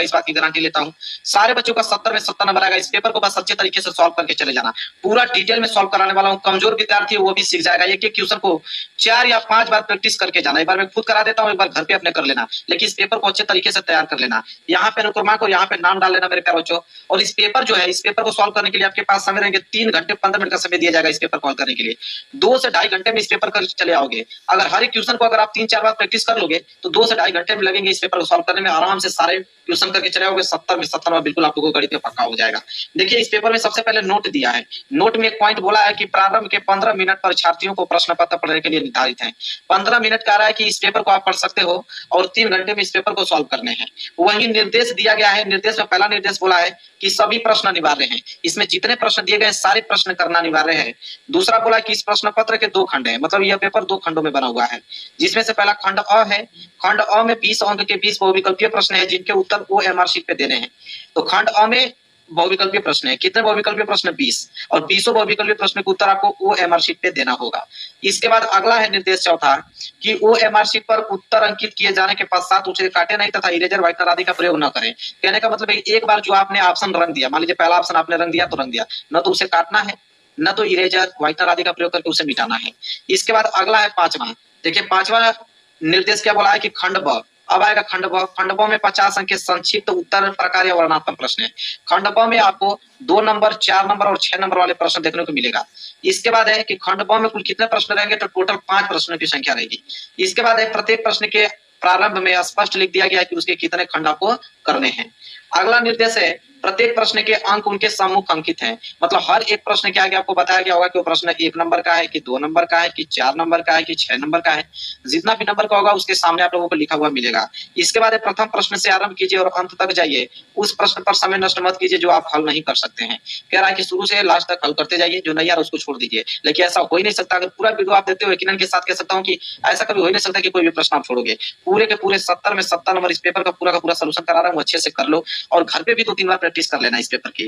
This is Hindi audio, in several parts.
होगा, इस बात की गारंटी लेता हूँ। सारे बच्चों का 70 में 70 नंबर आएगा। इस पेपर को बस अच्छे तरीके से सॉल्व करके चले जाना। पूरा डिटेल में सॉल्व कराने वाला हूँ। कमजोर विद्यार्थी वो भी सीख जाएगा। एक एक क्वेश्चन को 4 या 5 बार प्रैक्टिस करके जाना। एक बार मैं खुद करा देता हूँ, एक बार घर पे अपने कर लेना, लेकिन इस पेपर को अच्छे तरीके से तैयार कर लेना। यहाँ पे अनुक्रमा को यहाँ पे नाम डाल लेना मेरे प्यारे बच्चों। और इस पेपर जो है, इस पेपर को सॉल्व करने के लिए आपके पास समय रहेंगे 3 घंटे 15 मिनट का समय दिया जाएगा। इस पेपर सॉल्व करने के लिए 2 से ढाई घंटे में इस पेपर कर चले आओगे। अगर हर एक क्वेश्चन को अगर आप 3-4 बार प्रैक्टिस कर लोगे तो 2 से ढाई घंटे में लगेंगे इस पेपर को सॉल्व करने में। आराम से सारे क्वेश्चन करके चले आओगे। 70 में 70 नंबर बिल्कुल आप लोगों को गणित में पक्का हो जाएगा। देखिए इस पेपर में सबसे पहले नोट दिया है। नोट में एक पॉइंट बोला है कि प्रारंभ के 15 मिनट परीक्षार्थियों को प्रश्न पत्र पढ़ने के लिए निर्धारित है। 15 मिनट का रहा है कि इस पेपर को आप पढ़ सकते हो और 3 घंटे में इस पेपर को सॉल्व करने हैं। वही निर्देश दिया गया है। निर्देश में पहला निर्देश बोला है कि सभी प्रश्न अनिवार्य हैं। इसमें जितने प्रश्न दिए गए सारे प्रश्न करना अनिवार्य है। दूसरा बोला कि इस प्रश्न पत्र के 2 खंड हैं, मतलब यह पेपर 2 खंडों में बना हुआ है, जिसमें से पहला खंड अ है। खंड अ में 20 अंक के 20 बहुविकल्पीय प्रश्न है, जिनके उत्तर ओएमआर शीट पे देने हैं। तो खंड अ में बहुविकल्पीय प्रश्न है। कितने बहुविकल्पीय प्रश्न? 20, और 20 बहुविकल्पीय प्रश्न के उत्तर आपको ओएमआर शीट पे देना होगा। इसके बाद अगला है निर्देश चौथा कि ओएमआर शीट पर उत्तर अंकित किए जाने के पश्चात उसे काटे नहीं तथा इरेजर व्हाइटनर आदि का प्रयोग न करें। कहने का मतलब है एक बार जो आपने ऑप्शन रंग दिया, मान लीजिए पहला ऑप्शन आपने रंग दिया तो रंग दिया, न तो उसे काटना है न तो इरेजर व्हाइटनर आदि का प्रयोग करके उसे मिटाना है। इसके बाद अगला है पांचवा। देखिए पांचवा निर्देश क्या बोला है कि खंड ब। अब आएगा खंड ब। खंड ब में 50 अंक के संक्षिप्त उत्तर प्रकार या वर्णनात्मक प्रश्न है। खंड ब में आपको 2 नंबर, 4 नंबर और 6 नंबर वाले प्रश्न देखने को मिलेगा। इसके बाद है कि खंड ब में कुल कितने प्रश्न रहेंगे, तो टोटल 5 प्रश्नों की संख्या रहेगी। इसके बाद है प्रत्येक प्रश्न के प्रारंभ में स्पष्ट लिख दिया गया है कि उसके कितने खंड आपको करने हैं। अगला निर्देश है प्रत्येक प्रश्न के अंक उनके सम्मुख अंकित हैं। मतलब हर एक प्रश्न के आगे आपको बताया गया होगा कि वो प्रश्न 1 नंबर का है कि 2 नंबर का है कि 4 नंबर का है कि 6 नंबर का है। जितना भी नंबर का होगा उसके सामने आप लोगों को लिखा हुआ मिलेगा। इसके बाद प्रथम प्रश्न से आरंभ कीजिए और अंत तक जाइए। उस प्रश्न पर समय नष्ट मत कीजिए जो आप हल नहीं कर सकते हैं। कह रहा है कि शुरू से लास्ट तक हल करते जाइए, जो नहीं आ रहा उसको छोड़ दीजिए। लेकिन ऐसा हो ही नहीं सकता। अगर पूरा वीडियो आप देखते हो यकीनन के साथ कह सकता हूँ कि ऐसा कभी हो ही नहीं सकता कि कोई भी प्रश्न आप छोड़ोगे। पूरे के पूरे 70 में 70 नंबर इस पेपर का पूरा सोल्यूशन करा रहा हूँ, अच्छे से कर लो और घर पे भी 2-3 बार प्रैक्टिस कर लेना इस पेपर की।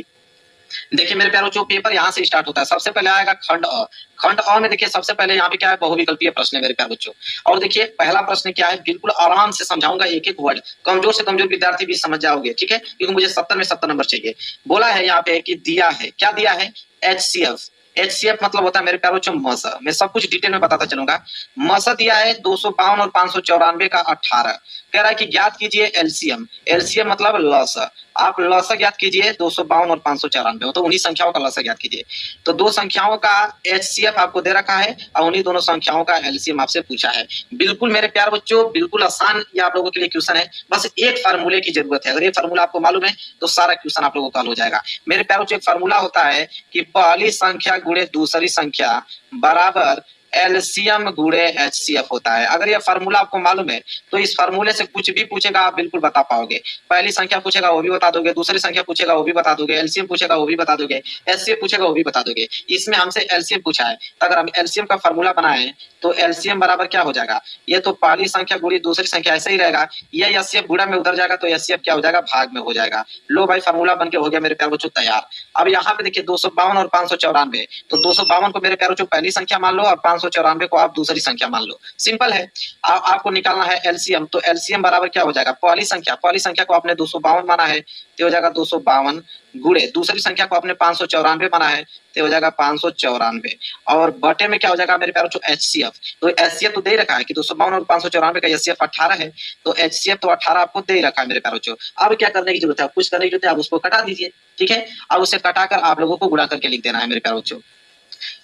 देखिए मेरे प्यारों, जो पेपर यहाँ से स्टार्ट होता है, सबसे पहले आएगा खंड अ। खंड अ में देखिए सबसे पहले यहाँ पे क्या है, बहुविकल्पीय प्रश्न है मेरे प्यारे बच्चों। और देखिए पहला प्रश्न क्या है, बिल्कुल आराम से समझाऊंगा, एक एक वर्ड। कमजोर से कमजोर विद्यार्थी भी समझ जाओगे, ठीक है, क्योंकि मुझे 70 में 70 नंबर चाहिए। बोला है यहाँ पे कि दिया है, क्या दिया है, HCF। HCF मतलब होता है मेरे प्यारों बच्चों मस। मैं सब कुछ डिटेल में बताता चलूंगा। मस दिया है 252 और 594 का 18। कह रहा है कि ज्ञात कीजिए एलसीएम। एलसीएम मतलब लस। आप लस ज्ञात कीजिए 252 और 594, तो उन्हीं संख्याओं का लस ज्ञात कीजिए। तो 2 संख्याओं का HCF आपको दे रखा है और उन्हीं दोनों संख्याओं का एलसीएम आपसे पूछा है। बिल्कुल मेरे प्यारे बच्चों, बिल्कुल आसान ये आप लोगों के लिए क्वेश्चन है। बस एक फार्मूले की जरूरत है। अगर ये फार्मूला आपको मालूम है तो सारा क्वेश्चन आप लोगों का हल हो जाएगा। मेरे प्यारे बच्चों, एक फार्मूला होता है कि पहली संख्या गुणे दूसरी संख्या बराबर एलसीएम गुणे HCF होता है। अगर यह फार्मूला आपको मालूम है तो इस फार्मूले से कुछ भी पूछेगा आप बिल्कुल बता पाओगे। पहली संख्या पूछेगा वो भी बता दोगे, दूसरी संख्या पूछेगा वो भी बता दोगे, एलसीएम पूछेगा वो भी बता दोगे, HCF पूछेगा वो भी बता दोगे। इसमें हमसे एलसीएम पूछा है, तो अगर हम एलसीएम का फार्मूला बनाए तो एलसीएम बराबर क्या हो जाएगा, ये तो पहली संख्या गुणी दूसरी संख्या ऐसे ही रहेगा। ये HCF गुणा में उधर जाएगा तो HCF क्या हो जाएगा, भाग में हो जाएगा। लो भाई, फार्मूला बन के हो गया मेरे प्यारे बच्चों तैयार। अब यहाँ पे देखिए 252 और 594, तो 252 को मेरे प्यारे बच्चों पहली संख्या मान लो और 594 को आप दूसरी संख्या मान लो। सिंपल है। आपको निकालना है एलसीएम, तो एलसीएम बराबर क्या हो जाएगा, पहली संख्या को आपने 252 माना है तो हो जाएगा 252 गुणे दूसरी संख्या को आपने 594 माना है तो हो जाएगा 594, और बटे में क्या हो जाएगा मेरे प्यारे बच्चों, HCF। तो HCF तो दे रखा है कि 252 और 594 का HCF 18 है, तो HCF तो 18 आपको दे रखा है मेरे प्यारे बच्चों। अब क्या करने की जरूरत है, कुछ करने की जरूरत है, आप उसको कटा दीजिए, ठीक है। अब उसे कटाकर आप लोगों को गुणा करके लिख देना है मेरे प्यारे बच्चों।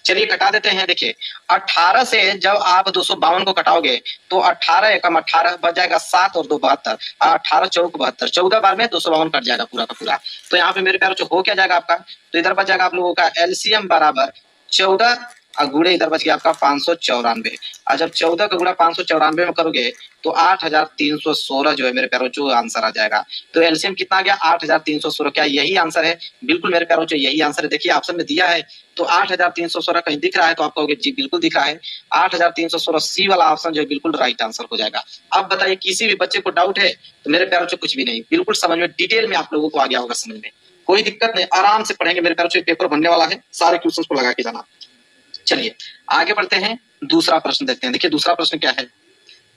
चलिए कटा देते हैं। देखिए 18 से जब आप 252 को कटाओगे तो 18 एकम 18 बच जाएगा 7 और 2 72, 18 चौक 72, 14 बार में 252 कट जाएगा पूरा का पूरा। तो यहाँ पे मेरे प्यारे हो क्या जाएगा आपका, तो इधर बच जाएगा आप लोगों का एलसीएम बराबर 14 और गुणे इधर बच गया आपका 594। और जब 14 का गुणा 594 में करोगे तो 8316 जो है मेरे प्यारों जो आंसर आ जाएगा। तो एलसीएम कितना आ गया, 8316। क्या यही आंसर है, बिल्कुल मेरे प्यारों यही आंसर है। देखिए ऑप्शन में दिया है तो 8316 कहीं दिख रहा है तो आप कहोगे जी बिल्कुल दिख रहा है। 8316 सी वाला ऑप्शन जो है बिल्कुल राइट आंसर हो जाएगा। अब बताइए किसी भी बच्चे को डाउट है तो मेरे प्यारों कुछ भी नहीं, बिल्कुल समझ में डिटेल में आप लोगों को आ गया होगा समझ में, कोई दिक्कत नहीं, आराम से पढ़ेंगे मेरे प्यारों। पेपर बनने वाला है, सारे क्वेश्चन को लगा के जाना। चलिए आगे बढ़ते हैं, दूसरा प्रश्न देखते हैं। देखिए दूसरा प्रश्न क्या है,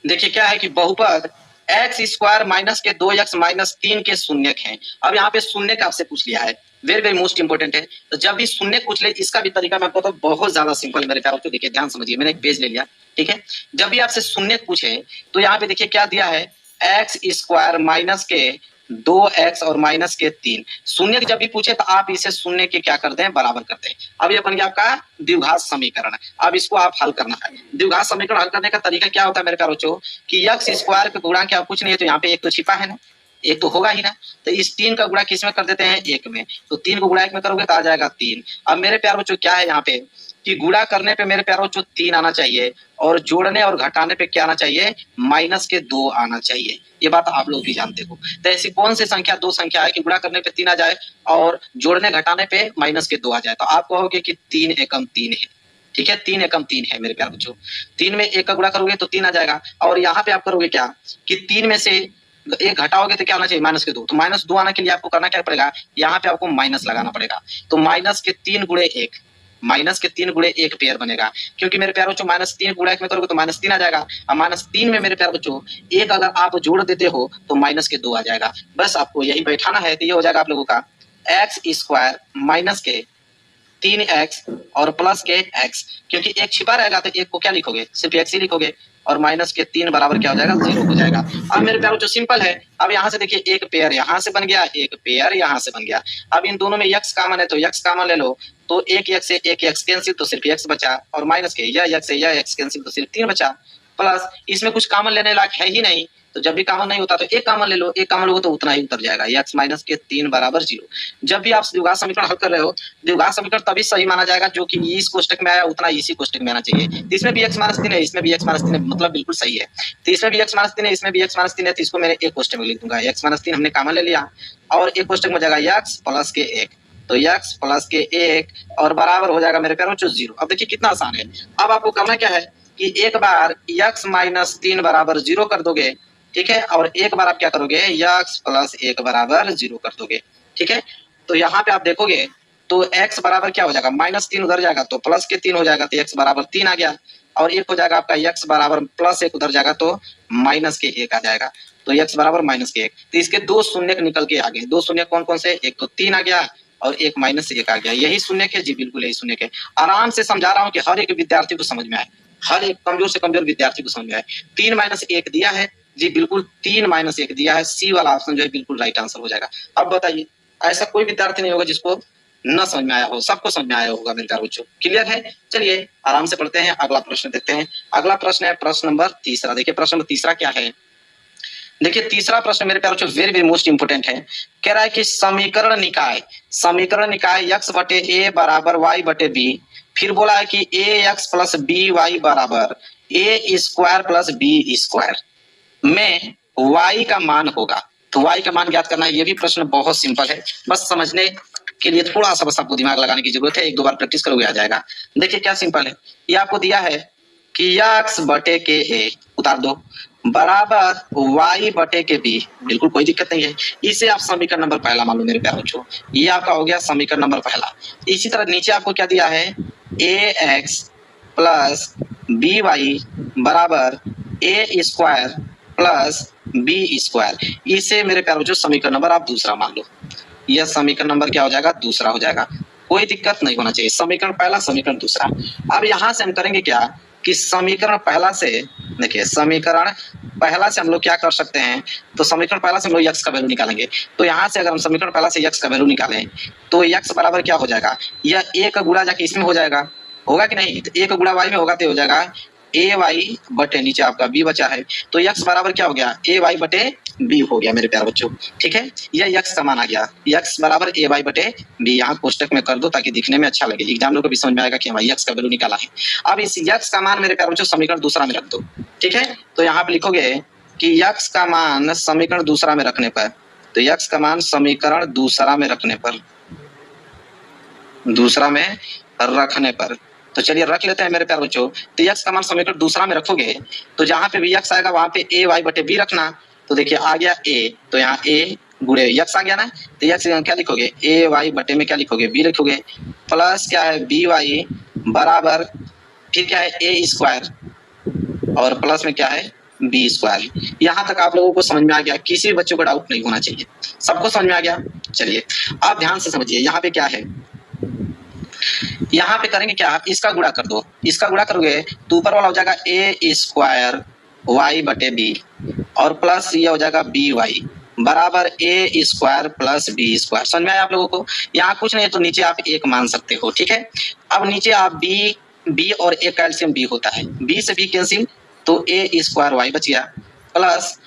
देखिए क्या है कि बहुपद एक्स स्क्वायर माइनस के 2x माइनस 3 के शून्यक हैं। अब यहाँ पे शून्यक आपसे पूछ लिया है, वेरी वेरी मोस्ट इंपोर्टेंट है। तो जब भी शून्यक पूछ ले इसका भी तरीका मैं आपको तो बहुत ज्यादा सिंपल मेरे प्यारों, तो देखिए ध्यान समझिए, मैंने एक पेज ले लिया, ठीक है। जब भी आपसे शून्यक पूछे तो यहाँ पे देखिए क्या दिया है, एक्स स्क्वायर माइनस के 2x और माइनस के 3। शून्य जब भी पूछे तो आप इसे शून्य के क्या करते हैं, बराबर करते हैं। अब ये बन गया आपका द्विघात समीकरण। अब इसको आप हल करना है। द्विघात समीकरण हल करने का तरीका क्या होता है मेरे प्यारे बच्चों, कि एक्स स्क्वायर का गुणा क्या कुछ नहीं है, तो यहाँ पे एक तो छिपा है ना, एक तो होगा ही ना, तो इस 3 का गुणा किस में कर देते हैं, 1 में। तो 3 को गुणा 1 में करोगे तो आ जाएगा 3। अब मेरे प्यारे बच्चों क्या है यहाँ पे कि गुणा करने पे मेरे प्यारे बच्चों 3 आना चाहिए, और जोड़ने और घटाने पे क्या आना चाहिए, माइनस के 2 आना चाहिए। ये बात आप लोग भी जानते हो। तो ऐसी कौन सी संख्या, 2 संख्या है कि गुणा करने पे 3 आ जाए और जोड़ने घटाने पे माइनस के 2 आ जाए। तो आप कहोगे कि 3 एकम 3 है, ठीक है, 3 एकम 3 है मेरे प्यारे बच्चों। 3 में 1 का गुणा करोगे तो 3 आ जाएगा, और यहाँ पे आप करोगे क्या कि 3 में से 1 घटाओगे तो क्या आना चाहिए, माइनस के 2। तो माइनस 2 आने के लिए आपको करना क्या पड़ेगा, यहाँ पे आपको माइनस लगाना पड़ेगा। तो माइनस के 3 गुणे 1, माइनस के 3 गुणे 1 पेयर बनेगा, क्योंकि मेरे प्यारे बच्चों माइनस 3 गुणा 1 में करोगे तो माइनस 3 आ जाएगा। और माइनस 3 में मेरे प्यारे बच्चों 1 अगर आप जोड़ देते हो तो माइनस के 2 आ जाएगा। बस आपको यही बैठाना है, तो ये हो जाएगा आप लोगों का एक्स स्क्वायर माइनस के 3x और प्लस के x, क्योंकि एक छिपा रहेगा तो एक को क्या लिखोगे, सिर्फ x ही लिखोगे, और माइनस के 3 बराबर क्या हो जाएगा, 0 हो जाएगा। अब मेरे प्यारों जो सिंपल है, अब यहाँ से देखिए एक पेयर यहाँ से बन गया, एक पेयर यहाँ से बन गया। अब इन दोनों में x कॉमन है तो x कॉमन ले लो, तो एक x से एक x कैंसिल तो सिर्फ x बचा, और माइनस के यह x से यह x कैंसिल तो सिर्फ 3 बचा, प्लस इसमें कुछ कॉमन लेने लायक है ही नहीं, तो जब भी कॉमन नहीं होता तो एक कॉमन ले लो, एक कॉमन लोगे तो उतना ही उतर जाएगा, x माइनस के 3 बराबर 0। जब भी आप द्विघात समीकरण हल कर रहे हो, द्विघात समीकरण तभी सही माना जाएगा जो कि इस कोष्टक में आया उतना इसी कोष्टक में आना चाहिए। तो इसमें भी x माइनस 3 है, इसमें भी x माइनस 3 है, मतलब बिल्कुल सही है। तो इसमें भी x माइनस 3 है, इसमें भी x माइनस 3 है, तो इसको मैंने एक कोष्टक में लिख दूंगा, x माइनस 3 हमने कॉमन ले लिया, और एक कोष्टक में जाएगा x प्लस के 1, तो x प्लस के 1 और बराबर हो जाएगा मेरे प्यारों 0। अब देखिए कितना आसान है। अब आपको करना क्या है कि एक बार x माइनस 3 बराबर 0 कर दोगे, ठीक है, और एक बार आप क्या करोगे, x प्लस 1 बराबर 0 कर दोगे, ठीक है। तो यहाँ पे आप देखोगे तो x बराबर क्या हो जाएगा, माइनस 3 उधर जाएगा तो प्लस के 3 हो जाएगा, तो x बराबर 3 आ गया, और एक हो जाएगा आपका x बराबर प्लस 1 उधर जाएगा तो माइनस के 1 आ जाएगा, तो x बराबर माइनस के 1। तो इसके 2 शून्य निकल के आ गए। 2 शून्य कौन कौन से, एक तो 3 आ गया और एक माइनस 1 आ गया। यही शून्य है जी, बिल्कुल यही शून्य है। आराम से समझा रहा हूँ कि हर एक विद्यार्थी को समझ में आए, हर एक कमजोर से कमजोर विद्यार्थी को समझ में आए। 3 माइनस 1 दिया है जी, बिल्कुल 3 माइनस 1 दिया है, सी वाला ऑप्शन जो है बिल्कुल राइट आंसर हो जाएगा। अब बताइए, ऐसा कोई विद्यार्थी नहीं होगा जिसको न समझ में आया हो, सबको समझ में आया होगा मेरे प्यारे बच्चों। क्लियर है? चलिए आराम से पढ़ते हैं, अगला प्रश्न देखते हैं। अगला प्रश्न है प्रश्न नंबर 3। देखिए प्रश्न नंबर 3 क्या है। देखिए तीसरा प्रश्न मेरे प्यारे बच्चों वेरी वेरी मोस्ट इंपोर्टेंट है। कह रहा है कि समीकरण निकाय x बटे a बराबर y बटे b, फिर बोला है कि ax प्लस बी वाई बराबर a square plus B square में y का मान होगा। तो y का मान ज्ञात करना है। ये भी प्रश्न बहुत सिंपल है, बस समझने के लिए थोड़ा सा बस आपको दिमाग लगाने की जरूरत है, एक दो बार प्रैक्टिस करोगे आ जाएगा। देखिए क्या सिंपल है, ये आपको दिया है कि x बटे के a उतार दो बराबर y बटे के b, बिल्कुल कोई दिक्कत नहीं है। इसे आप समीकरण नंबर पहला मान लो मेरे प्यारे बच्चों, ये आपका हो गया समीकरण नंबर पहला। इसी तरह नीचे आपको क्या दिया है, ax प्लस बी वाई बराबर a square plus B square, इसे मेरे प्यारे बच्चों समीकरण नंबर आप दूसरा मान लो। यह समीकरण नंबर क्या हो जाएगा, दूसरा हो जाएगा। कोई दिक्कत नहीं होना चाहिए, समीकरण पहला समीकरण दूसरा। अब यहां से हम करेंगे क्या कि समीकरण पहला से, देखिए समीकरण पहला से हम लोग क्या कर सकते हैं, तो समीकरण पहला से हम लोग x का वैल्यू निकालेंगे। तो यहाँ से अगर हम समीकरण पहला से x का वैल्यू निकालें तो x बराबर क्या हो जाएगा, यह a का गुणा जाके इसमें हो जाएगा, होगा कि नहीं, तो a का गुणा y में होगा तो हो जाएगा ए वाई बटे नीचे आपका b बचा है, तो x बराबर क्या हो गया, ए वाई बटे b हो गया मेरे प्यारे बच्चों। ठीक है, यह x का मान आ गया, x बराबर ए वाई बटे b, यहाँ कोष्टक में कर दो ताकि दिखने में अच्छा लगे, एग्जाम लोग को भी समझ में आएगा कि हमारे x का वैल्यू निकाला है। अब इस x का मान मेरे प्यारे बच्चों समीकरण दूसरा में रख दो। ठीक है, तो यहाँ पे लिखोगे कि x का मान समीकरण दूसरा में रखने पर, तो x का मान समीकरण दूसरा में रखने पर, दूसरा में रखने पर, तो चलिए रख लेते हैं मेरे प्यारे बच्चों। तो x का मान समीकरण दूसरा में रखोगे तो जहां पे भी x आएगा वहां पे ए वाई बटे बी रखना। तो देखिए आ गया a, तो यहाँ a गुणे x आ गया ना, तो x क्या लिखोगे, ए वाई बटे में क्या लिखोगे, b लिखोगे, प्लस क्या है बी वाई बराबर फिर क्या है ए स्क्वायर और प्लस में क्या है बी स्क्वायर। यहाँ तक आप लोगों को समझ में आ गया, किसी भी बच्चों को डाउट नहीं होना चाहिए, सबको समझ में आ गया। चलिए आप ध्यान से समझिए, यहाँ पे क्या है, यहाँ पे करेंगे क्या, इसका गुणा कर दो, इसका गुणा करोगे तो ऊपर वाला हो जाएगा ए स्क्वायर वाई बटे बी और प्लस ये हो जाएगा बी वाई बराबर ए स्क्वायर प्लस बी स्क्वायर। समझ में आया आप लोगों को? यहाँ कुछ नहीं है तो नीचे आप एक मान सकते हो, ठीक है। अब नीचे आप बी और ए का एलसीएम बी होता है, बी से बी कैंसिल तो ए स्क्वायर वाई बच गया प्लस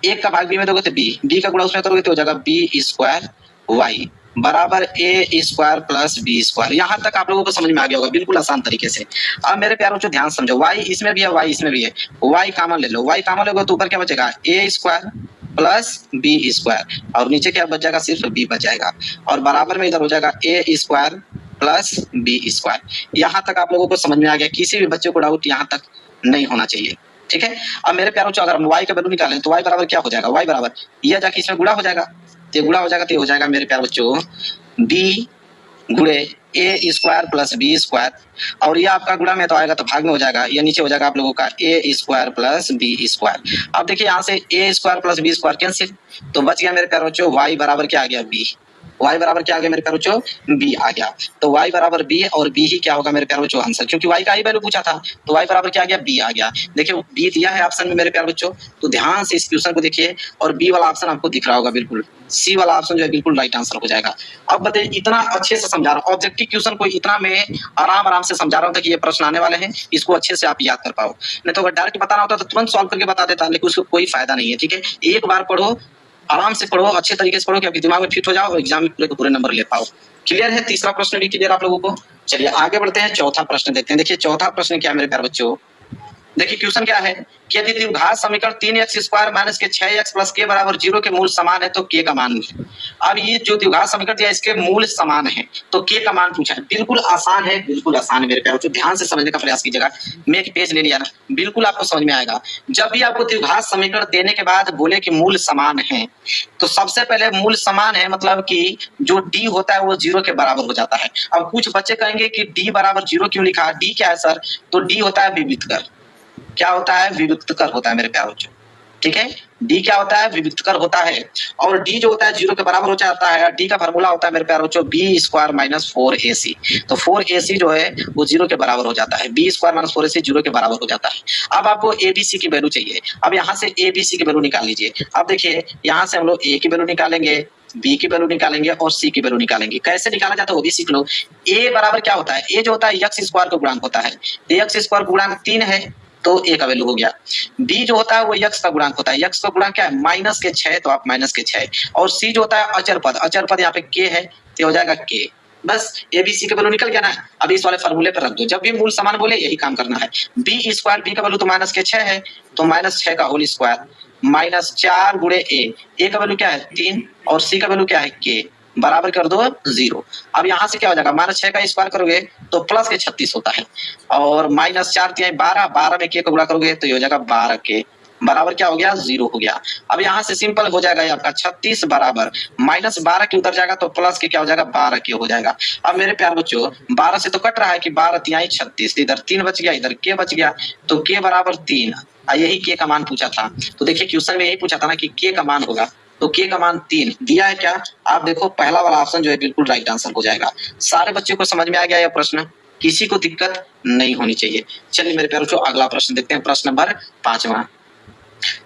एक का भाग बी में दोगे तो बी का गुणा उसमें करोगे तो हो जाएगा बी स्क्वायर वाई बराबर ए स्क्वायर प्लस बी स्क्वायर। यहाँ तक आप लोगों को समझ में आ गया होगा बिल्कुल आसान तरीके से। अब मेरे प्यारों को ध्यान समझो, y इसमें भी है y इसमें भी है, y कॉमन ले लो, y कॉमन लोगे तो ऊपर क्या बचेगा ए स्क्वायर प्लस बी स्क्वायर और नीचे क्या बच जाएगा, सिर्फ बी बच जाएगा और बराबर में इधर हो जाएगा ए स्क्वायर प्लस बी स्क्वायर। यहाँ तक आप लोगों को समझ में आ गया, किसी भी बच्चे को डाउट यहाँ तक नहीं होना चाहिए, ठीक है। अब मेरे प्यारों अगर हम y का वैल्यू निकालें तो y बराबर क्या हो जाएगा, y बराबर यह जाके इसमें गुणा हो जाएगा तो गुणा हो जाएगा तो हो जाएगा मेरे प्यारे बच्चों बी गुणे ए स्क्वायर प्लस बी स्क्वायर और ये आपका गुणा में तो आएगा तो भाग में हो जाएगा, ये नीचे हो जाएगा आप लोगों का A square plus B square. अब देखिए यहाँ से A square plus B square cancel तो बच गया मेरे प्यारे बच्चों वाई बराबर क्या आ गया बी, y बराबर क्या आ गया मेरे प्यारे बच्चों b आ गया। तो y बराबर b और b ही क्या होगा मेरे प्यारे बच्चों आंसर, क्योंकि y का ही वैल्यू पूछा था तो y बराबर क्या आ गया b आ गया। देखिए b दिया है ऑप्शन में मेरे प्यारे बच्चों, तो ध्यान से इस क्वेश्चन को देखिए और b वाला ऑप्शन आपको दिख रहा होगा, बिल्कुल सी वाला ऑप्शन जो है बिल्कुल राइट आंसर हो जाएगा। अब बताइए इतना अच्छे से समझा रहा हूँ ऑब्जेक्टिव क्वेश्चन को, इतना मैं आराम से समझा रहा हूँ कि ये प्रश्न आने वाले हैं, इसको अच्छे से आप याद कर पाओ। नहीं तो अगर डायरेक्ट बताना होता तो तुरंत सॉल्व करके बता देता, लेकिन उसको कोई फायदा नहीं है, ठीक है। एक बार पढ़ो, आराम से पढ़ो, अच्छे तरीके से पढ़ो कि आपके दिमाग में फिट हो जाओ और एग्जाम में पूरे के पूरे नंबर ले पाओ। क्लियर है? तीसरा प्रश्न भी क्लियर आप लोगों को? चलिए आगे बढ़ते हैं, चौथा प्रश्न देखते हैं। देखिए चौथा प्रश्न क्या है मेरे प्यारे बच्चों, देखिए क्वेश्चन क्या है कि यदि द्विघात समीकरण 3x स्क्वायर माइनस के 6x प्लस के बराबर 0 के मूल समान है तो के का मान। अब ये जो द्विघात समीकरण दिया इसके मूल समान है तो के का मान पूछा है। बिल्कुल आसान है, बिल्कुल आसान है मेरे प्यारे बच्चों, ध्यान से समझने का प्रयास कीजिएगा। मैं एक पेज ले लिया ना, बिल्कुल आपको समझ में आएगा। जब भी आपको द्विघात समीकरण देने के बाद बोले कि मूल समान है तो सबसे पहले मूल समान है मतलब कि जो डी होता है वो 0 के बराबर हो जाता है। अब कुछ बच्चे कहेंगे कि डी बराबर 0 क्यों लिखा, डी क्या है सर, तो डी होता है विविक्तकर। क्या होता है, विविक्तकर होता है मेरे प्यारे बच्चों, ठीक है। डी क्या होता है, विविक्तकर होता है और डी जो होता है 0 के बराबर हो जाता है। डी का फार्मूला होता है मेरे प्यारे बच्चों बी स्क्वायर माइनस 4ac, तो 4ac जो है वो 0 के बराबर हो जाता है, बी स्क्वायर माइनस 4ac 0 के बराबर हो जाता है। अब आपको एबीसी की वैल्यू चाहिए, अब यहाँ से एबीसी की वैल्यू निकाल लीजिए। अब देखिए यहाँ से हम लोग ए की वैल्यू निकालेंगे, बी की वैल्यू निकालेंगे और सी की वैल्यू निकालेंगे। कैसे निकाला जाता है वो भी सीख लो। ए बराबर क्या होता है, ए जो होता है एक्स स्क्वायर का गुणांक होता है, एक्स स्क्वायर गुणांक 3 है तो ए का वैल्यू हो गया। बी जो होता है वो यक्स का गुणांक होता है, यक्स का गुणांक क्या है माइनस के 6 तो आप माइनस के 6 और सी जो होता है अचर पद, अचर पद यहाँ पे के है तो हो जाएगा के। बस एबीसी का वैल्यू निकल गया ना। अब इस वाले फार्मूले पर रख दो, जब भी मूल समान बोले यही काम करना है। बी स्क्वायर, बी का वैल्यू तो माइनस के 6 है तो माइनस 6 का होल स्क्वायर माइनस 4 गुणे ए का वैल्यू क्या है 3 और सी का वैल्यू क्या है के, बराबर कर दो 0। अब यहाँ से क्या हो जाएगा माइनस 6 का स्क्वायर करोगे तो प्लस के 36 होता है और माइनस 4 3 12, 12 में के का गुणा करोगे तो ये हो जाएगा 12 के, बराबर क्या हो गया 0 हो गया। अब यहाँ से सिंपल हो जाएगा आपका 36 बराबर माइनस 12 के उतर जाएगा तो प्लस के क्या हो जाएगा 12 के हो जाएगा। अब मेरे प्यारे बच्चों 12 से तो कट रहा है कि 12 तिहाई 36, इधर 3 बच गया इधर के बच गया तो के बराबर 3, यही के का मान पूछा था। तो देखिए क्वेश्चन में यही पूछा था ना कि के का मान होगा तो के का मान 3 दिया है क्या, आप देखो पहला वाला ऑप्शन जो है बिल्कुल राइट आंसर हो जाएगा। सारे बच्चों को समझ में आ गया यह प्रश्न, किसी को दिक्कत नहीं होनी चाहिए। चलिए मेरे प्यारे बच्चों अगला प्रश्न देखते हैं, प्रश्न नंबर 5वां।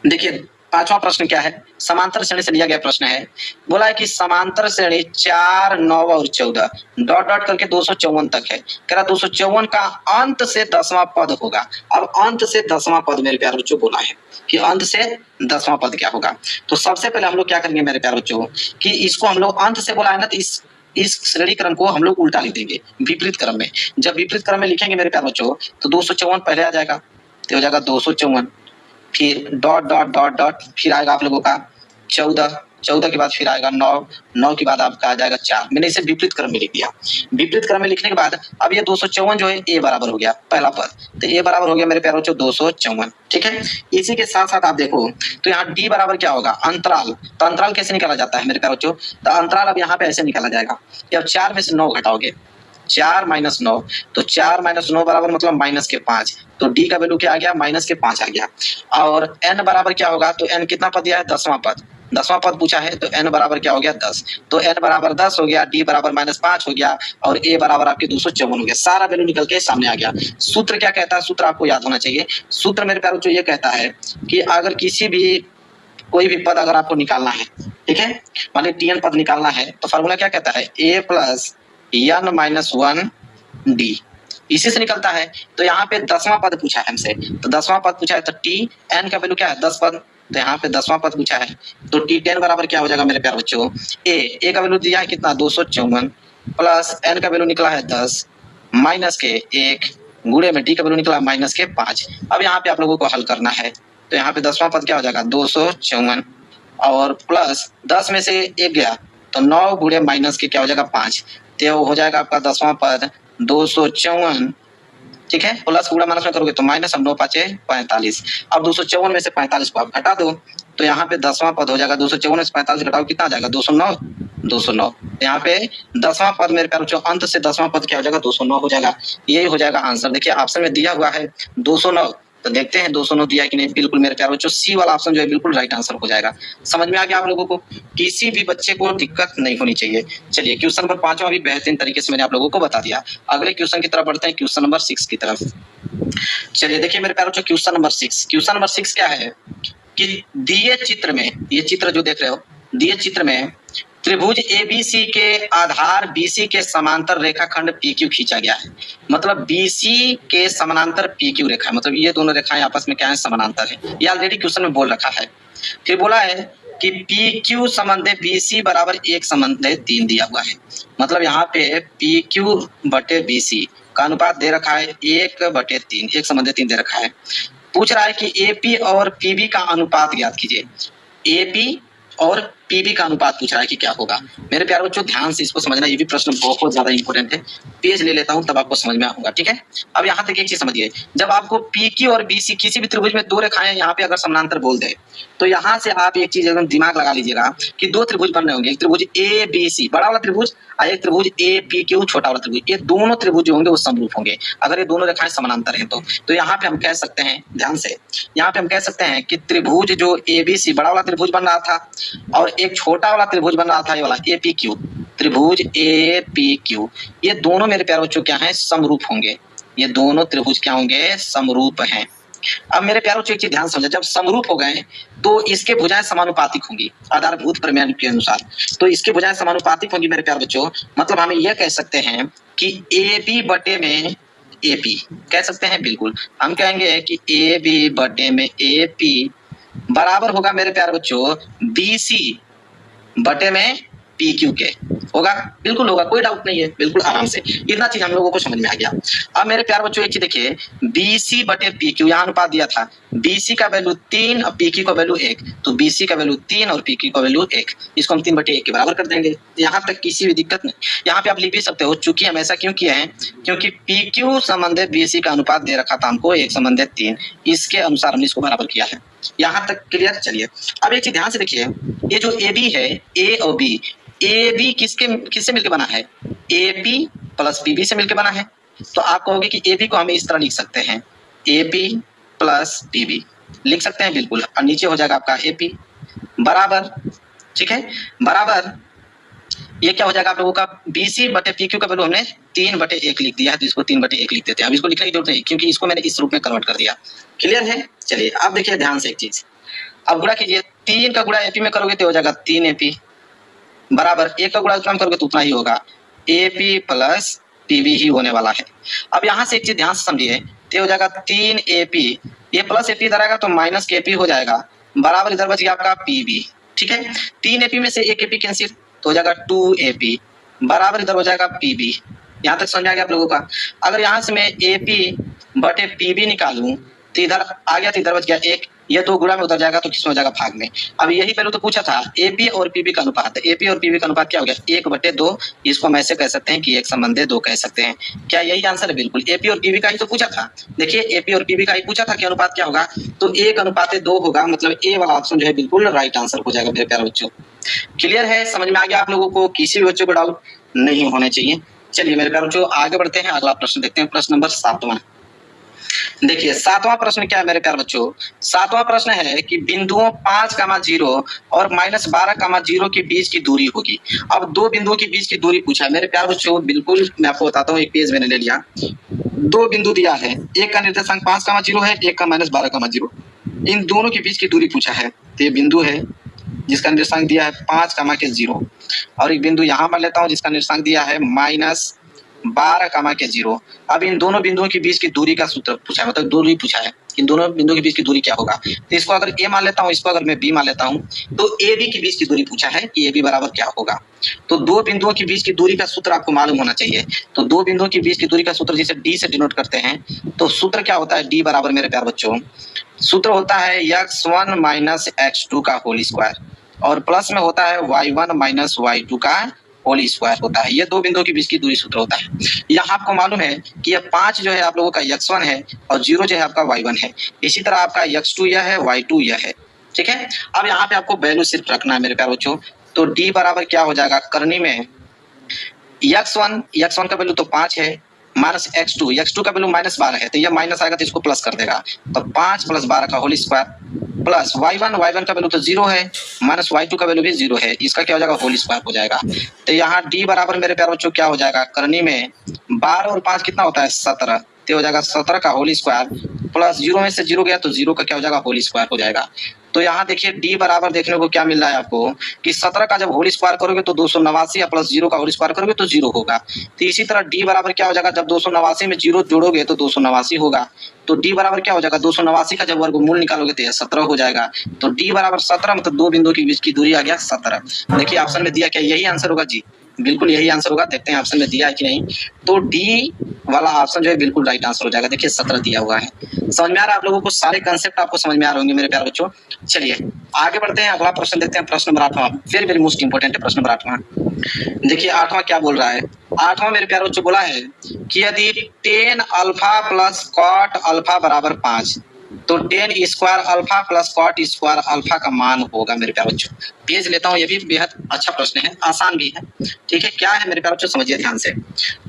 देखिए 5वां प्रश्न क्या है, समांतर श्रेणी से लिया गया प्रश्न है। बोला है कि समांतर श्रेणी 4 9 और 14 डॉट डॉट करके 254 तक है। कह रहा 254 का अंत से 10वां पद होगा। अब अंत से 10वां पद मेरे प्यारे बच्चों बोला है कि अंत से 10वां पद क्या होगा। तो सबसे पहले हम लोग क्या करेंगे मेरे प्यारे बच्चों कि इसको हम लोग अंत से बोला है ना तो इस श्रेणी क्रम को हम लोग उल्टा लिख देंगे विपरीत क्रम में। जब विपरीत क्रम में लिखेंगे मेरे प्यारे बच्चों तो 254 पहले आ जाएगा तो हो जाएगा 254, फिर डॉट डॉट डॉट डॉट फिर आएगा आप लोगों का 14, 14 के बाद फिर आएगा 9, 9 के बाद आपका आ जाएगा 4। मैंने इसे विपरीत क्रम में लिख दिया। विपरीत क्रम में लिखने के बाद अब ये 254 जो है ए बराबर हो गया पहला पद, तो ए बराबर हो गया मेरे प्यारे बच्चों 254, ठीक है। इसी के साथ साथ आप देखो तो यहाँ डी बराबर क्या होगा अंतराल। तो अंतराल कैसे निकाला जाता है मेरे प्यारे बच्चों, तो अंतराल अब यहाँ पे ऐसे निकाला जाएगा कि अब 4 में से 9 घटाओगे 4 माइनस 9, तो 4 माइनस 9 बराबर मतलब माइनस के 5, तो डी का वैल्यू क्या आ गया, माइनस के 5 आ गया। और एन बराबर क्या होगा, तो एन कितना पद दिया है, 10वां पद, 10वां पद पूछा है, तो एन बराबर क्या हो गया, 10, तो एन बराबर 10 हो गया, डी बराबर माइनस 5 हो गया, और ए बराबर आपके 254 हो गया। सारा वैल्यू निकल के सामने आ गया। सूत्र क्या कहता है, सूत्र आपको याद होना चाहिए। सूत्र मेरे प्यारों जो ये कहता है कि अगर किसी भी कोई भी पद अगर आपको निकालना है, ठीक है, मान ली टीएन पद निकालना है, तो फॉर्मूला क्या कहता है, ए प्लस एन माइनस 1 डी, इसी से निकलता है। तो यहाँ पे 10वां पद पूछा है हमसे, तो 10वां पद पूछा है, तो टी एन का वैल्यू क्या है, 10 पद, तो यहाँ पे 10वां पद पूछा है, तो टी 10 बराबर क्या हो जाएगा मेरे प्यारे बच्चों, ए का वैल्यू दिया है कितना, 254, प्लस एन का वैल्यू निकला है 10, माइनस के 1, गुणे में डी का वैल्यू निकला माइनस के 5। अब यहाँ पे आप लोगों को हल करना है, तो यहाँ पे 10वां पद क्या हो जाएगा, 254, और प्लस 10 में से 1 गया, तो 9 गुणे माइनस के क्या हो जाएगा 5, तो हो जाएगा आपका 10वां पद 254, ठीक है, प्लस गुणा माइनस में करोगे तो माइनस, हम 9 पाँचे 45। अब 254 में से 45 को आप घटा दो, तो यहाँ पे 10वां पद हो जाएगा, 254 में से 45 घटाओ कितना आ जाएगा, 209, 209। यहाँ पे 10वां पद मेरे प्यारों अंत से 10वां पद क्या हो जाएगा, 209 हो जाएगा। यही हो जाएगा आंसर। देखिए ऑप्शन में दिया हुआ है 209, तो देखते हैं 209 दिया कि नहीं। बिल्कुल मेरे प्यारों बच्चों सी वाला ऑप्शन जो है बिल्कुल राइट आंसर हो जाएगा। समझ में आ गया आप लोगों को, किसी भी बच्चे को दिक्कत नहीं होनी चाहिए। चलिए क्वेश्चन नंबर 5 भी बेहतरीन तरीके से मैंने आप लोगों को बता दिया। अगले क्वेश्चन की तरफ बढ़ते हैं, क्वेश्चन नंबर 6 की तरफ। चलिए देखिए मेरे प्यारों क्वेश्चन नंबर 6, क्वेश्चन नंबर 6 क्या है कि दिए चित्र में, ये चित्र जो देख रहे हो, दिए चित्र में त्रिभुज एबीसी के आधार बीसी के समांतर रेखाखंड पीक्यू खींचा गया है। मतलब बीसी के समानांतर पीक्यू रेखा है, मतलब ये दोनों रेखाएं आपस में क्या है, समानांतर है। ये ऑलरेडी क्वेश्चन में बोल रखा है। फिर बोला है कि PQ संबंधे BC बराबर 1 संबंधे 3 दिया हुआ है। मतलब यहाँ पे PQ बटे BC का अनुपात दे रखा है 1/3, 1 संबंधे 3 दे रखा है। पूछ रहा है कि AP और PB का अनुपात ज्ञात कीजिए। AP और PB का अनुपात पूछ रहा है कि क्या होगा। मेरे प्यारे बच्चों ध्यान से इसको समझना, ये भी प्रश्न बहुत ज्यादा इंपॉर्टेंट है। पेज ले लेता हूं तब आपको समझ में आऊंगा, ठीक है। अब यहाँ तक एक चीज समझिए, जब आपको PQ और BC किसी भी त्रिभुज में 2 रेखाएं यहाँ पे अगर समानांतर बोल दे, तो यहाँ से आप एक चीज एकदम दिमाग लगा लीजिएगा कि 2 त्रिभुज बन रहे होंगे, एक त्रिभुज ABC बड़ा वाला त्रिभुज और एक त्रिभुज APQ छोटा वाला त्रिभुज। ये दोनों त्रिभुज जो होंगे वो समरूप होंगे अगर ये दोनों रेखाएं समानांतर हैं। तो यहाँ पे हम कह सकते हैं, ध्यान से, यहाँ पे हम कह सकते हैं कि त्रिभुज जो ABC बड़ा वाला त्रिभुज बन रहा था और एक छोटा वाला त्रिभुज बन रहा था, ये वाला APQ, त्रिभुज APQ, ये दोनों मेरे प्यारे बच्चों क्या हैं, समरूप होंगे। ये दोनों त्रिभुज क्या होंगे, समरूप हैं। अब मेरे प्यारों एक चीज ध्यान समझो, जब समरूप हो गए तो इसके भुजाएं समानुपातिक होंगी आधारभूत प्रमेय के अनुसार। तो इसके भुजाएं समानुपातिक होंगी मेरे प्यारे बच्चों, मतलब हम यह कह सकते हैं कि AB बटे में AP कह सकते हैं। बिल्कुल हम कहेंगे कि AB बटे में AP बराबर होगा मेरे प्यारे बच्चों BC बटे में PQ के, होगा, बिल्कुल होगा, कोई डाउट नहीं है, बिल्कुल आराम से। इतना चीज हम लोगों को समझ में आ गया। अब मेरे प्यारे बच्चों एक चीज देखिए, BC बटे PQ यहाँ अनुपात दिया था, BC का वैल्यू 3 और PQ का वैल्यू 1, तो BC का वैल्यू 3 और PQ का वैल्यू 1, इसको हम 3/1 के बराबर कर देंगे। यहाँ तक किसी भी दिक्कत नहीं। यहाँ पे आप लिख भी सकते हो, चूंकि हम ऐसा क्यों किए हैं, क्योंकि PQ संबंधित BC का अनुपात दे रखा था हमको 1 संबंधित 3, इसके अनुसार हमने इसको बराबर किया है। यहाँ तक क्लियर। चलिए अब एक चीज ध्यान से देखिए, ये जो AB है, A और B, AB किससे मिलकर बना है, AP प्लस PB से मिलकर बना है। तो आप कहोगे कि AB को हम इस तरह लिख सकते हैं, AP प्लस PB लिख सकते हैं, बिल्कुल, और नीचे हो जाएगा आपका AP बराबर, ठीक है, बराबर ये क्या हो जाएगा आप लोगों का, BC बटे PQ का वैल्यू हमने 3/1 लिख दिया है, तो इसको 3/1 लिख देते हैं। अब इसको लिखने की जरूरत नहीं, क्योंकि इसको मैंने इस रूप में कन्वर्ट कर दिया। क्लियर है। चलिए अब देखिए ध्यान से एक चीज, अब गुणा कीजिए, 3 का गुणा AP में करोगे तो हो जाएगा 3AP बराबर 1 का गुणा उतना करोगे तो उतना ही होगा, AP प्लस PB ही होने वाला है। अब यहाँ से एक चीज ध्यान से समझिए, तो हो जाएगा 3AP, ये प्लस AP इधर आएगा तो माइनस KP हो जाएगा, बराबर इधर बच गया आपका PB, ठीक है। 3AP में से 1 AP कैंसिल, तो हो जाएगा 2AP बराबर इधर हो जाएगा PB। यहाँ तक समझ आ गया आप लोगों का। अगर यहाँ से मैं AP बटे PB निकालूं तो इधर आ गया, तो इधर बच गया 1, ये 2 गुणा में उधर जाएगा तो किसमें हो जाएगा, भाग में। अब यही पहले तो पूछा था AP और PB का अनुपात, AP और PB का अनुपात क्या हो गया, 1/2, इसको हम ऐसे कह सकते हैं कि 1 संबंधे 2 कह सकते हैं। क्या यही आंसर है, बिल्कुल। AP और PB का ही तो पूछा था, देखिए AP और PB का ही पूछा था कि अनुपात क्या होगा, तो 1/2 होगा, मतलब ए वाला ऑप्शन जो है बिल्कुल राइट आंसर हो जाएगा मेरे प्यारे बच्चों। क्लियर है, समझ में आ गया आप लोगों को, किसी भी बच्चों को डाउट नहीं होने चाहिए। चलिए मेरे प्यारे बच्चों आगे बढ़ते हैं, अगला प्रश्न देखते हैं, प्रश्न नंबर 7वां। देखिए 7वां प्रश्न क्या है मेरे प्यारे बच्चों, 7वां प्रश्न है कि बिंदुओं 5,0 और -12,0 के बीच की दूरी होगी। अब दो बिंदुओं के बीच की दूरी पूछा है मेरे प्यारे बच्चों। बिल्कुल मैं आपको बताता हूँ, एक पेज मैंने ले लिया, दो बिंदु दिया है, एक का निर्देशांक 5,0 है, एक का -12,0। इन दोनों के बीच की दूरी पूछा है। तो ये बिंदु है जिसका निर्देशांक दिया है 5,0 और एक बिंदु यहाँ मान लेता हूँ जिसका निर्देशांक दिया है -12,0। अब इन दोनों बिंदुओं के बीच की दूरी का सूत्र पूछा है, मतलब दूरी पूछा है, इन दोनों बिंदुओं के बीच की दूरी क्या होगा। तो इसको अगर ए मान लेता हूँ, इसको अगर मैं बी मान लेता हूँ, तो ए बी के बीच की दूरी पूछा है कि ए बी बराबर क्या होगा। तो दो बिंदुओं के बीच की दूरी का सूत्र आपको मालूम होना चाहिए। तो दो बिंदुओं के बीच की दूरी का सूत्र जिसे डी से डिनोट करते हैं, तो सूत्र क्या होता है, डी बराबर मेरे प्यारे बच्चों सूत्र होता है x1 माइनस x2 का होल स्क्वायर और प्लस में होता है y1 माइनस y2 का होल स्क्वायर होता है। ये दो बिंदुओं के बीच की दूरी सूत्र होता है। यहाँ आपको मालूम है कि यह 5 जो है आप लोगों का x1 है और 0 जो है आपका y1 है। इसी तरह आपका x2 यह है, y2 यह है, ठीक है। अब यहाँ पे आपको वैल्यू सिर्फ रखना है मेरे प्यारे बच्चों। तो d बराबर क्या हो जाएगा, करनी में x1 का वैल्यू तो 5 है, माइनस x2 का वैल्यू -12 है, तो यह माइनस आएगा तो इसको प्लस कर देगा, तो 5 + 12 का होल स्क्वायर प्लस y1 का वैल्यू तो 0 है, माइनस y2 का वैल्यू भी 0 है, इसका क्या हो जाएगा, होल स्क्वायर हो जाएगा। तो यहाँ d बराबर मेरे प्यारे बच्चों क्या हो जाएगा, करनी में 12 और 5 कितना होता है, 17, तो हो जाएगा 17 का होल स्क्वायर प्लस 0 में से 0 गया तो 0 का क्या हो जाएगा, होल स्क्वायर हो जाएगा। तो यहाँ देखिए d बराबर देखने को क्या मिल रहा है आपको कि 17 का जब होल स्क्वायर करोगे तो 289 प्लस 0 का होल स्क्वायर करोगे तो 0 होगा। तो इसी तरह d बराबर क्या हो जाएगा, जब 289 में 0 जोड़ोगे तो 289 होगा। तो d बराबर क्या हो जाएगा, 289 का जब वर्गमूल निकालोगे तो यह 17 हो जाएगा। तो d बराबर 17, मतलब दो बिंदुओं के बीच की दूरी आ गया 17। देखिए ऑप्शन में दिया क्या, यही आंसर होगा जी, बिल्कुल यही आंसर होगा। देखते हैं ऑप्शन में दिया है कि नहीं। तो डी वाला ऑप्शन जो है बिल्कुल राइट आंसर हो जाएगा। देखिए 17 दिया हुआ है। समझ में आ रहा है आप लोगों को, सारे कंसेप्ट आपको समझ में आ रहे होंगे मेरे प्यारे बच्चों। चलिए आगे बढ़ते हैं, अगला प्रश्न देखते हैं, प्रश्न नंबर 8वां, वेरी वेरी मोस्ट इंपोर्टेंट है प्रश्न नंबर 8वां। देखिए 8वां क्या बोल रहा है, 8वां मेरे प्यारे बच्चों बोला है कि यदि tan alpha plus cot alpha बराबर 5, तो tan square alpha plus cot square alpha का मान होगा। मेरे प्यारे बच्चों पेज लेता हूँ, ये भी बेहद अच्छा प्रश्न है, आसान भी है, ठीक है। क्या है मेरे प्यारे बच्चों, समझिए ध्यान से।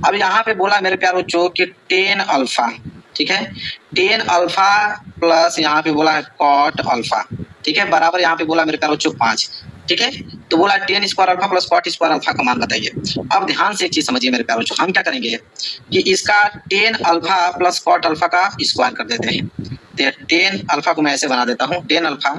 अब यहाँ पे बोला मेरे प्यारे बच्चों कि tan अल्फा, ठीक है, tan अल्फा प्लस यहाँ पे बोला है कॉट अल्फा, ठीक है, बराबर यहाँ पे बोला मेरे प्यारे बच्चों 5, ठीक है। तो बोला tan square alpha plus cot square alpha का मान बताइए। अब ध्यान से एक चीज समझिए मेरे प्यारे बच्चों, हम क्या करेंगे कि इसका tan alpha plus cot alpha का स्क्वायर कर देते हैं। तो tan अल्फा को मैं ऐसे बना देता हूँ, tan alpha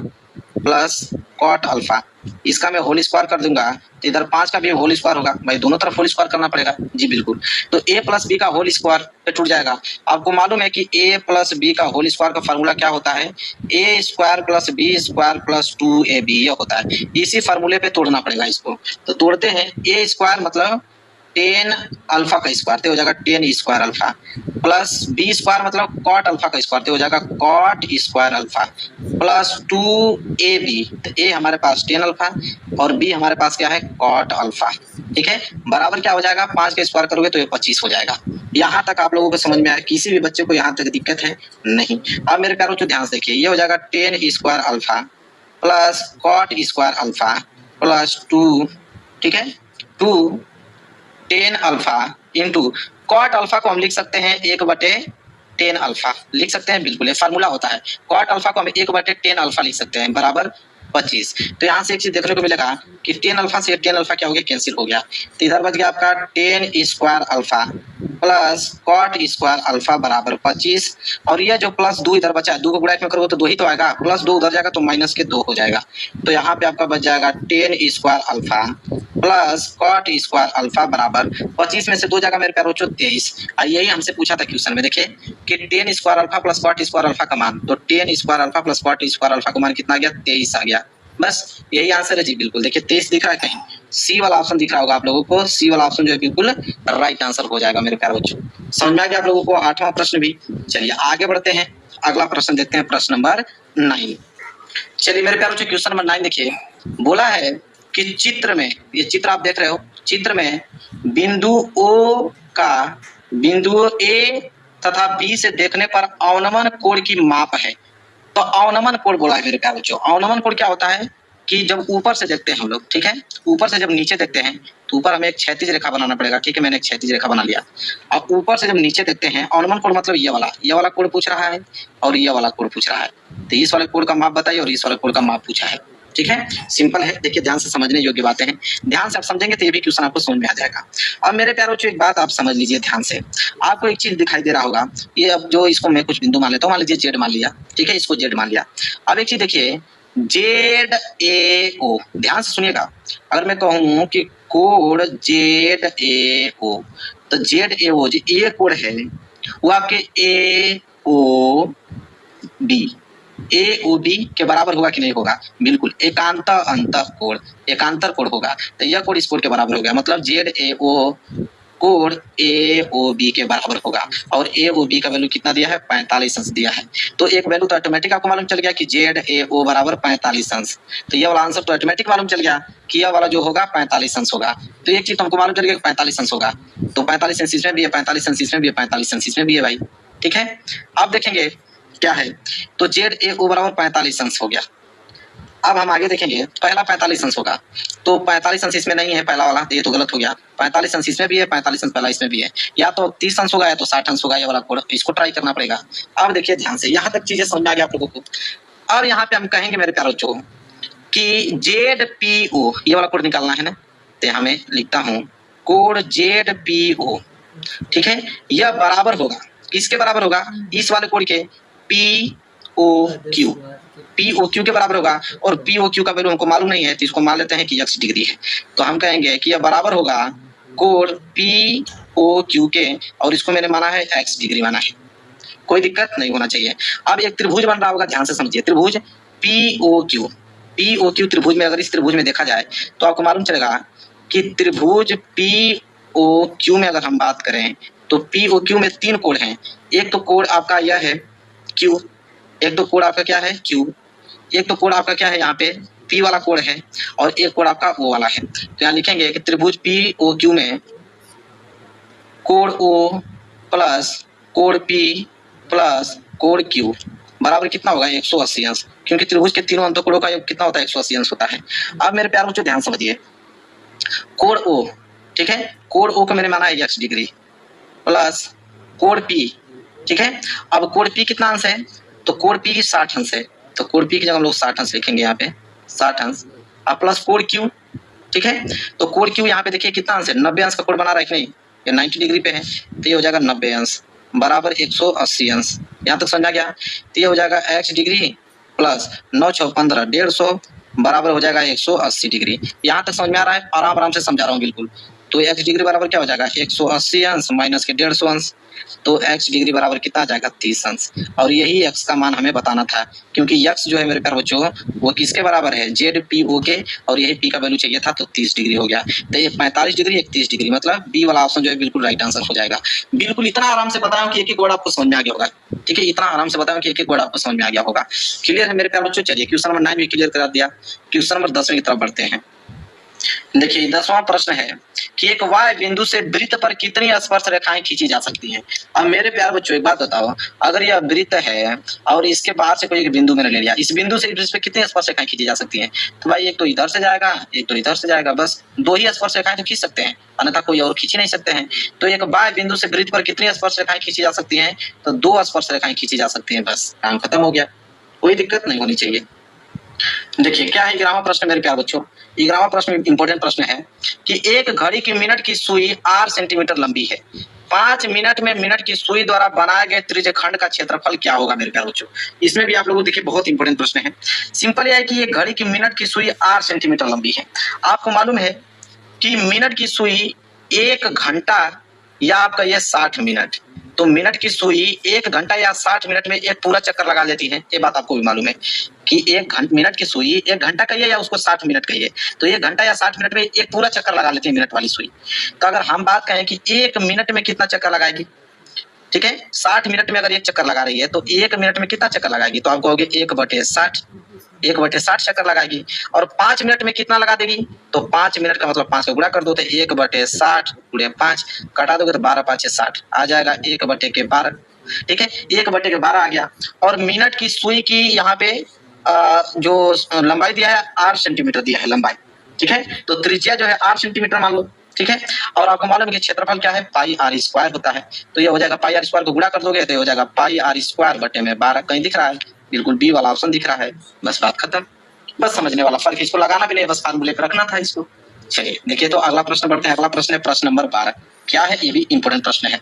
plus cot alpha, इसका मैं होल स्क्वायर कर दूंगा तो इधर 5 का भी होल स्क्वायर होगा, भाई दोनों तरफ होल स्क्वायर करना पड़ेगा जी, बिल्कुल। तो a प्लस बी का होल स्क्वायर पे टूट जाएगा। आपको मालूम है कि a प्लस बी का होल स्क्वायर का फार्मूला क्या होता है, a square plus B square plus 2ab, ये होता है। इसी फार्मूले पे तोड़ना पड़ेगा इसको। तो तोड़ते हैं, a स्क्वायर मतलब tan अल्फा का स्क्वायर, तो हो जाएगा tan square alpha plus B square मतलब कॉट अल्फा का स्क्वायर, तो हो जाएगा cot square alpha plus 2ab। तो a हमारे पास tan अल्फा और b हमारे पास क्या है, कॉट अल्फा, ठीक है। बराबर क्या हो जाएगा, 5 का स्क्वायर करोगे तो ये 25 हो जाएगा। यहाँ तक आप लोगों को समझ में आया, किसी भी बच्चे को यहाँ तक दिक्कत है नहीं। अब मेरे प्यारों को ध्यान से देखिए, ये हो जाएगा tan square alpha plus cot square alpha plus 2, ठीक है, 2 tan alpha into cot alpha को हम लिख सकते हैं 1/tan अल्फा, लिख सकते हैं, बिल्कुल ये फार्मूला होता है। कॉट अल्फा को हम 1/tan अल्फा लिख सकते हैं बराबर 25। तो यहाँ से एक चीज देखने को मिलेगा कि tan अल्फा से tan अल्फा क्या हो गया, कैंसिल हो गया। तो इधर बच गया आपका tan square alpha plus cot square alpha बराबर 25, और यह जो प्लस 2 इधर बचा, 2 को गुणा में करोगे तो 2 ही तो आएगा, प्लस 2 उधर जाएगा तो माइनस के 2 हो जाएगा। तो यहाँ पे आपका बच जाएगा tan square alpha plus cot square alpha बराबर 25 में से 2 जाएगा मेरे प्यारे बच्चों 23। यही हमसे पूछा था क्वेश्चन में, देखिए कि tan square alpha plus cot square alpha का मान, तो tan square alpha plus cot square alpha का मान कितना आ गया, 23 आ गया। बस यही आंसर है जी, बिल्कुल। देखिए 23 दिख रहा है कहीं, सी वाला ऑप्शन दिख रहा होगा आप लोगों को, सी वाला ऑप्शन जो है बिल्कुल राइट आंसर हो जाएगा मेरे प्यारे बच्चों। समझ में आ गया आप लोगों को 8वां प्रश्न भी। चलिए आगे बढ़ते हैं, अगला प्रश्न देखते हैं, प्रश्न नंबर 9। चलिए मेरे प्यारे बच्चों क्वेश्चन नंबर 9 देखिए, बोला है कि चित्र में, ये चित्र आप देख रहे हो, चित्र में बिंदु O का बिंदु A तथा B से देखने पर अवनमन कोण की माप है। तो अवनमन कोण बोला है मेरे प्यारे बच्चों, अवनमन कोण क्या होता है, कि जब ऊपर से देखते हैं हम लोग, ठीक है, ऊपर से जब नीचे देखते हैं तो ऊपर हमें एक क्षैतिज रेखा बनाना पड़ेगा, ठीक है, मैंने एक क्षैतिज रेखा बना लिया। अब ऊपर से जब नीचे देखते हैं, ऑनमन कोण मतलब ये वाला कोण पूछ रहा है और ये वाला कोण पूछ रहा है, तो इस वाले कोण का माप बताइए और इस वाले कोण का माप पूछा है, ठीक है, सिंपल है। देखिए ध्यान से समझने योग्य बातें हैं, ध्यान से आप समझेंगे तो ये भी क्वेश्चन आपको समझ में आ जाएगा। अब मेरे प्यारे बच्चों एक बात आप समझ लीजिए ध्यान से, आपको एक चीज दिखाई दे रहा होगा, ये अब जो इसको मैं कुछ बिंदु मान लेता हूँ, मान लीजिए जेड मान लिया, ठीक है, इसको जेड मान लिया। अब एक चीज देखिए, जेड ए ओ, ध्यान से सुनिएगा, अगर मैं कहूँ कि कोण जेड ए ओ, तो जेड ए ओ जो ये कोण है वो आपके ए ओ बी, ए ओ बी के बराबर होगा कि नहीं होगा, बिल्कुल एकांतर अंतर कोण, एकांतर कोण होगा, तो यह कोण इस कोण के बराबर हो गया, मतलब जेड ए ओ कोण ए ओ बी के बराबर होगा। और ए ओ बी का वैल्यू कितना दिया है, 45 अंश दिया है, तो एक वैल्यू तो ऑटोमेटिक आपको मालूम चल गया कि जेड ए ओ बराबर 45 अंश, तो ये वाला आंसर तो ऑटोमेटिक मालूम चल गया कि यह वाला जो होगा 45 अंश होगा। तो एक चीज हमको मालूम चल गया कि 45 अंश होगा, तो 45 अंश इसमें भी है, 45 अंश इसमें भी है, 45 अंश इसमें भी है भाई, ठीक है। अब देखेंगे क्या है, तो जेड ए ओ बराबर 45 अंश हो गया। अब हम आगे देखेंगे, पहला 45 अंश होगा, तो 45 अंश इसमें नहीं है पहला वाला, तो ये तो गलत हो गया, 45 अंश इसमें भी है, 45 अंश पहला इसमें भी है, या तो 30 अंश होगा या तो 60 अंश होगा, ये वाला कोड इसको ट्राई करना पड़ेगा। अब देखिए ध्यान से, यहाँ तक चीजें समझ में आ गया आप लोगों को। अब यहाँ पे हम कहेंगे मेरे प्यारे बच्चों कि जेड पी ओ, ये वाला कोड निकालना है ना, तो हमें लिखता हूँ कोड जेड पी ओ, ठीक है, यह बराबर होगा, किसके बराबर होगा, इस वाले कोड के P O Q, P O Q के बराबर होगा, और पी ओ क्यू का वैल्यू हमको मालूम नहीं है, तो इसको मान लेते हैं कि x डिग्री है, तो हम कहेंगे कि यह बराबर होगा कोण पी ओ क्यू के, और इसको मैंने माना है x डिग्री माना है, कोई दिक्कत नहीं होना चाहिए। अब एक त्रिभुज बन रहा होगा, ध्यान से समझिए, त्रिभुज P O Q, P O Q त्रिभुज में अगर इस त्रिभुज में देखा जाए तो आपको मालूम चलेगा कि त्रिभुज पी ओ क्यू में अगर हम बात करें तो पी ओ क्यू में 3 कोण हैं, एक तो कोण आपका यह है क्यू, एक तो कोण आपका क्या है क्यू, एक तो कोण आपका क्या है यहाँ पे पी वाला कोण है, और एक कोण आपका ओ वाला है। तो यहाँ लिखेंगे कि त्रिभुज पी ओ क्यू में कोण ओ प्लस कोण पी प्लस कोण क्यू बराबर कितना होगा, 180 अंश, क्योंकि त्रिभुज के तीनों अंतःकोणों का योग कितना होता है, 180 अंश होता है। अब मेरे प्यारे बच्चों ध्यान समझिए, कोण ओ, ठीक है, कोण ओ को मैंने माना है x डिग्री प्लस कोण पी, ठीक है, अब कोण पी कितना अंश है, तो कोण पी की 60 अंश है, तो कोण पी की जगह हम लोग 60 अंश लिखेंगे यहाँ पे, 60 अंश, अब प्लस कोण क्यू, ठीक है, तो कोण क्यू यहाँ पे देखिए कितना अंश है, 90 अंश का कोण बना रहा है कि नहीं, ये 90 डिग्री पे है, तो ये हो जाएगा 90 अंश बराबर 180 अंश, यहाँ तक समझा गया, तो ये हो जाएगा x डिग्री प्लस 9 6 15 150 बराबर हो जाएगा 180 डिग्री। यहाँ तक समझ में आ रहा है, आराम आराम से समझा रहा हूँ बिल्कुल। तो x डिग्री बराबर क्या हो जाएगा, 180 अंश माइनस के 150 अंश, तो x डिग्री बराबर कितना आ जाएगा, 30 अंश, और यही x का मान हमें बताना था, क्योंकि x जो है मेरे प्यारे बच्चों वो किसके बराबर है, जेड पी ओ के, और यही p का वैल्यू चाहिए था, तो 30 डिग्री हो गया, तो ये 45 डिग्री 31 डिग्री, मतलब बी वाला ऑप्शन जो है बिल्कुल राइट आंसर हो जाएगा। बिल्कुल इतना आराम से बताया कि एक एक वर्ड आपको समझ में आ गया होगा, ठीक है, इतना आराम से बताया कि एक एक वर्ड आपको समझ में आ गया होगा। क्लियर है मेरे प्यारे बच्चों, चलिए क्वेश्चन नंबर 9 भी क्लियर करा दिया, क्वेश्चन नंबर 10 की तरफ बढ़ते हैं। देखिए 10वां प्रश्न है कि एक y बिंदु से वृत्त पर कितनी स्पर्श रेखाएं खींची जा सकती हैं। अब मेरे प्यारे बच्चों एक बात बताओ, अगर यह वृत्त है और इसके बाहर से कोई एक बिंदु मैंने ले लिया, इस बिंदु से इस पे कितनी स्पर्श रेखाएं खींची जा सकती हैं, तो भाई एक तो इधर से जाएगा, एक तो इधर से जाएगा, बस 2 ही स्पर्श रेखाएं तो खींच सकते हैं, अन्यथा कोई और खींच नहीं सकते हैं। तो एक y बिंदु से वृत्त पर कितनी स्पर्श रेखाएं खींची जा सकती हैं, तो 2 स्पर्श रेखाएं खींची जा सकती हैं, बस काम खत्म हो गया, कोई दिक्कत नहीं होनी चाहिए। देखिए क्या है 11वां प्रश्न मेरे प्यारे बच्चों, 11वां प्रश्न इंपॉर्टेंट प्रश्न है कि एक घड़ी की मिनट की सुई 8 सेंटीमीटर लंबी है, 5 मिनट में मिनट की सुई द्वारा बनाए गए त्रिज्यखंड का क्षेत्रफल क्या होगा मेरे प्यारे बच्चों। इसमें भी आप लोगों को देखिए बहुत इंपॉर्टेंट प्रश्न है। सिंपल यह है कि एक घड़ी की मिनट की सुई 8 सेंटीमीटर लंबी है। आपको मालूम है कि मिनट की सुई 1 घंटा या आपका यह 60 मिनट, तो मिनट की सुई 1 घंटा या 60 मिनट में एक पूरा चक्कर लगा लेती है, ये बात आपको भी मालूम है कि 1 मिनट की सुई 1 घंटा कहिए या उसको 60 मिनट कहिए, तो 1 घंटा या 60 मिनट में एक पूरा चक्कर लगा लेती है मिनट वाली सुई। तो अगर हम बात करें कि 1 मिनट में कितना चक्कर लगाएगी, ठीक है, 60 मिनट में अगर एक चक्कर लगा रही है तो 1 मिनट में कितना चक्कर लगाएगी, तो आप कहोगे 1/60, 1/60 चक्कर लगाएगी। और 5 मिनट में कितना लगा देगी, तो 5 मिनट का मतलब 5 का गुणा कर दो, तो 1/60 गुणे 5 कटा दोगे तो 12 5 60 आ जाएगा 1/12, ठीक है, 1/12 आ गया। और मिनट की सुई की यहाँ पे जो लंबाई दिया है 8 सेंटीमीटर दिया है लंबाई, ठीक है। तो त्रिज्या जो है 8 सेंटीमीटर मान लो, ठीक है। और आपको मालूम है कि क्षेत्रफल क्या है, पाई आर स्क्वायर होता है। तो ये हो जाएगा पाई आर स्क्वायर को गुणा कर दोगे तो ये हो जाएगा पाई आर स्क्वायर बटे में 12। कहीं दिख रहा है? बिल्कुल बी वाला ऑप्शन दिख रहा है। बस बात खत्म। बस समझने वाला फर्क, इसको लगाना भी नहीं, बस फार्मूले पे रखना था इसको। चलिए देखिए, तो अगला प्रश्न बढ़ते हैं। अगला प्रश्न है प्रश्न नंबर 12। क्या है? ये भी इंपोर्टेंट प्रश्न है।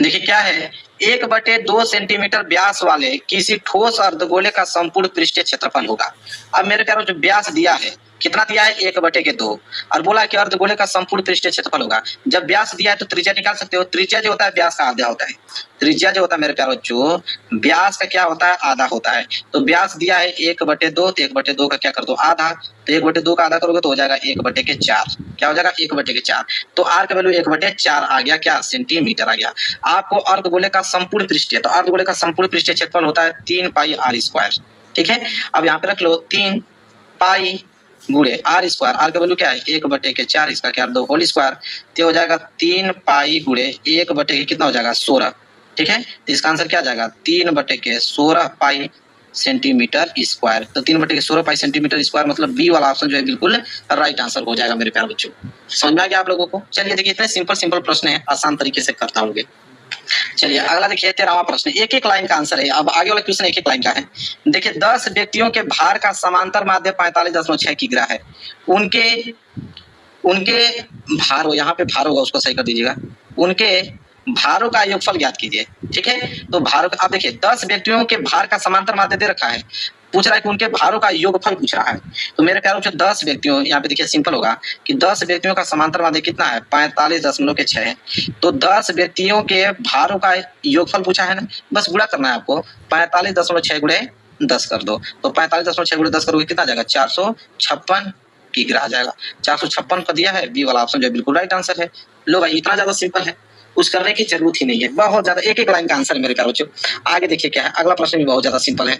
देखिए क्या है, 1/2 सेंटीमीटर व्यास वाले किसी ठोस अर्धगोले का संपूर्ण पृष्ठीय क्षेत्रफल होगा। अब मेरे प्यारों जो व्यास दिया है, कितना दिया है? 1/2 और बोला कि अर्धगोले का संपूर्ण पृष्ठीय क्षेत्रफल होगा। जब व्यास दिया है तो त्रिज्या निकाल सकते हो। त्रिज्या जो होता है व्यास का आधा होता है। त्रिज्या जो होता है मेरे प्यारों, जो व्यास का क्या होता है? आधा होता है। तो व्यास दिया है 1/2, तो 1/2 का क्या कर दो? आधा। तो 1/2 का आधा करोगे तो हो जाएगा 1/4। क्या हो जाएगा? 1/4। तो आर का वैल्यू 1/4 आ गया, क्या? सेंटीमीटर आ गया। आपको अर्धगोले का संपूर्ण पृष्ठीय, तो अर्धगोले का संपूर्ण पृष्ठीय क्षेत्रफल होता है 3 पाई आर स्क्वायर, ठीक है। अब यहाँ पे रख लो 3 पाई गुणे आर स्क्वायर। आर का वैल्यू क्या है? 1/4, इसका क्या? 2 होल स्क्वायर। तो हो जाएगा 3 पाई गुणे 1/, कितना हो जाएगा? 16, ठीक है। तो इसका आंसर क्या आ जाएगा? 3/16 पाई सेंटीमीटर स्क्वायर। तो 3/16 पाई सेंटीमीटर स्क्वायर, मतलब बी वाला ऑप्शन जो है बिल्कुल राइट आंसर हो जाएगा मेरे प्यारे बच्चों। समझ में आ गया आप लोगों को? चलिए देखिए, इतने सिंपल प्रश्न है, आसान तरीके से करता हूँ। चलिए अगला देखिए, 13वां प्रश्न। एक एक लाइन का आंसर है। अब आगे वाला क्वेश्चन एक एक लाइन का है। देखिए 10 व्यक्तियों के भार का समांतर माध्य 45.6 किग्रा है। उनके उनके भार हो, यहाँ पे भार होगा उसको सही कर दीजिएगा। उनके भारों का योगफल ज्ञात कीजिए, ठीक है। तो भारों का, आप देखिए 10 व्यक्तियों के भार का समांतर माध्य दे रखा है, पूछ रहा है कि उनके भारों का योगफल पूछ रहा है। तो मेरे प्यारों जो 10 व्यक्तियों, यहाँ पे देखिए सिंपल होगा कि 10 व्यक्तियों का समांतर माध्य कितना है? 45.6 है। तो 10 व्यक्तियों के भारों का योगफल पूछा है ना, बस गुणा करना है आपको। 45.6 गुणे 10 कर दो, तो 45.6 गुणे 10 करोगे कितना आ जाएगा? 456 किग्रा आ जाएगा। 456 का दिया है, बी वाला ऑप्शन जो है बिल्कुल राइट आंसर है। लो भाई, इतना ज्यादा सिंपल है, कुछ करने की जरूरत ही नहीं है, बहुत ज्यादा एक एक लाइन का आंसर है मेरे प्यारे बच्चों। आगे देखिए क्या है, अगला प्रश्न भी बहुत ज्यादा सिंपल है,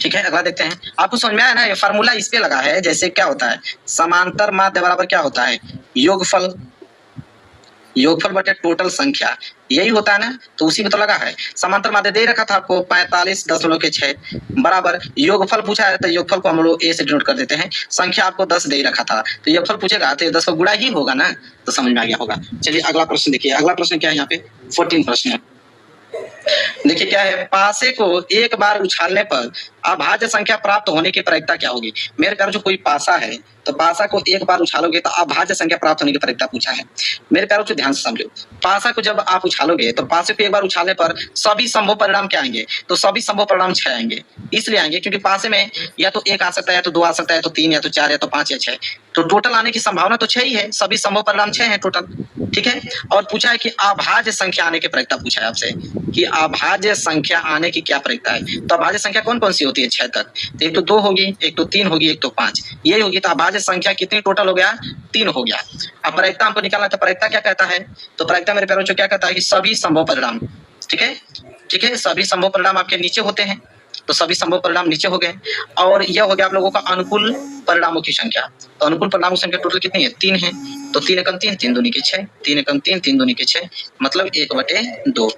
ठीक है। अगला देखते हैं। आपको समझ में आया ना? ये फार्मूला इस पे लगा है, जैसे क्या होता है? समांतर माध्य बराबर क्या होता है? योगफल, योगफल बटे टोटल संख्या, यही होता है ना। तो उसी में तो लगा है। समांतर माध्य दे रखा था आपको 45.6 बराबर योगफल पूछा है, तो योगफल को हम लोग ए से डिनोट कर देते हैं। संख्या आपको 10 दे रखा था, तो योगफल पूछेगा तो 10 का गुणा ही होगा ना, तो समझ में आ गया होगा। चलिए अगला प्रश्न देखिए। अगला प्रश्न क्या है? यहाँ पे 14 प्रश्न है। देखिए क्या है, पासे को एक बार उछालने पर अभाज्य संख्या प्राप्त होने की प्रायिकता क्या होगी। मेरे प्यारों जो कोई पासा है, तो पासा को एक बार उछालोगे तो अभाज्य संख्या प्राप्त होने की प्रायिकता पूछा है। मेरे प्यारों को ध्यान से समझो, पासा को जब आप उछालोगे तो पासे को एक बार उछालने पर सभी संभव परिणाम क्या आएंगे? तो सभी संभव परिणाम 6 आएंगे। इसलिए आएंगे क्योंकि पासे में या तो 1 आ सकता है, या तो 2 आ सकता है, या तो 3, या तो 4, या तो 5, या 6। तो टोटल आने की संभावना तो 6 ही है, सभी संभव परिणाम 6 है टोटल, ठीक है। और पूछा है कि अभाज्य संख्या आने की प्रायिकता पूछा है आपसे कि अभाज्य संख्या आने की क्या प्रायिकता है। तो अभाज्य संख्या कौन कौन सी होती है 6 तक? तो एक तो 2 होगी, एक तो 3 होगी, एक तो 5, यही होगी। तो अभाज्य संख्या कितनी टोटल हो गया? 3 हो गया। अब प्रायिकता हमको निकालना, तो प्रायिकता क्या कहता है? तो प्रायिकता मेरे प्यारों क्या कहता है कि सभी संभव परिणाम, ठीक है, ठीक है, सभी संभव परिणाम आपके नीचे होते हैं। तो सभी संभव परिणाम नीचे हो गए, और यह हो गया आप लोगों का अनुकूल परिणामों की संख्या। तो अनुकूल परिणामों की संख्या टोटल कितनी है? 3 है। तो 3 एकम 3, 3 दूनी के 6, 3 एकम 3, 3 दूनी के 6, मतलब 1/2।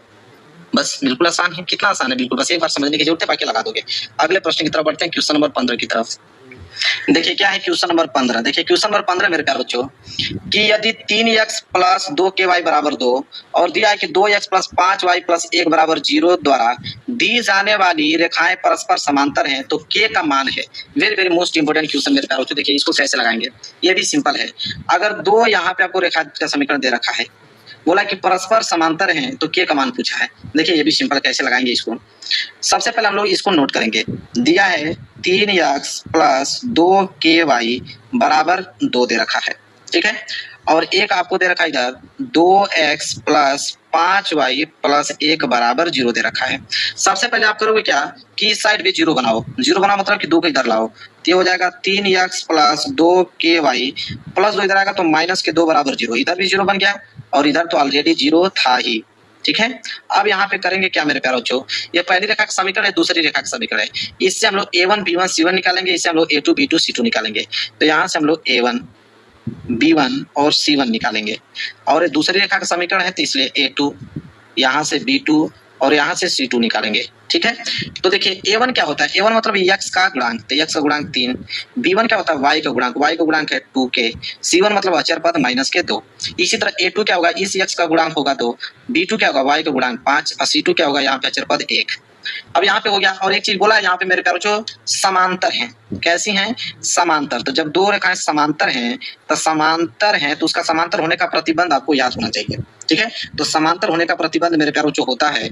बस बिल्कुल आसान है। कितना आसान है, बिल्कुल, बस एक बार समझने की जरूरत है, बाकी लगा दोगे। अगले प्रश्न की तरफ बढ़ते हैं, क्वेश्चन नंबर 15 की तरफ। देखिए क्या है क्वेश्चन नंबर 15। देखिए क्वेश्चन नंबर 15 मेरे प्यारे बच्चों, कि यदि 3x + 2ky बराबर 2 और दिया है कि 2x + 5y + 1 बराबर 0 द्वारा दी जाने वाली रेखाएं परस्पर समांतर हैं, तो k का मान है। Very very most important question मेरे प्यारे बच्चों। देखिए इसको कैसे लगाएंगे, ये भी सिंपल है। अगर 2 यहाँ पे आपको रेखा का समीकरण दे रखा है, बोला कि परस्पर समांतर हैं, तो k का मान पूछा है। देखिए ये भी सिंपल, कैसे लगाएंगे इसको। सबसे पहले हम लोग इसको नोट करेंगे। दिया है 3x + 2ky बराबर 2 दे रखा है, ठीक है। और एक आपको दे रखा है इधर 2x + 5y + 1 बराबर 0 दे रखा है। सबसे पहले आप करोगे क्या कि इस साइड भी 0 बनाओ। 0 बनाओ मतलब कि 2 को इधर लाओ, तो ये हो जाएगा 3x + 2ky + 2 इधर आएगा, तो -2 बराबर 0। इधर भी 0 बन गया, और इधर तो ऑलरेडी 0 था ही, ठीक है। अब यहाँ पे करेंगे क्या मेरे प्यारे बच्चों, ये पहली रेखा का समीकरण है, दूसरी रेखा का समीकरण है। इससे हम लोग a1 b1 c1 निकालेंगे, इससे हम लोग a2 b2 c2 निकालेंगे। तो यहाँ से हम लोग a1 b1 और c1 निकालेंगे, और दूसरी रेखा का समीकरण है, तो इसलिए a2, यहाँ से b2 और यहाँ से C2 निकालेंगे। ठीक है, तो देखिए A1 क्या होता है, A1 मतलब x का गुणांक, तो x का गुणांक 3, B1 क्या होता है y का गुणांक, y का गुणांक है 2k, C1 मतलब अचर पद माइनस के 2। इसी तरह A2 क्या होगा, इस x का गुणांक होगा 2, B2 क्या होगा y का गुणांक 5 और C2 क्या होगा यहाँ पे अचर पद 1। अब यहाँ पे हो गया, और एक चीज बोला है यहाँ पे मेरे प्यारों जो समांतर हैं, कैसी हैं, समांतर। तो जब दो रेखाएं समांतर हैं तो उसका समांतर होने का प्रतिबंध आपको याद होना चाहिए। ठीक है, तो समांतर होने का प्रतिबंध मेरे प्यारों जो होता है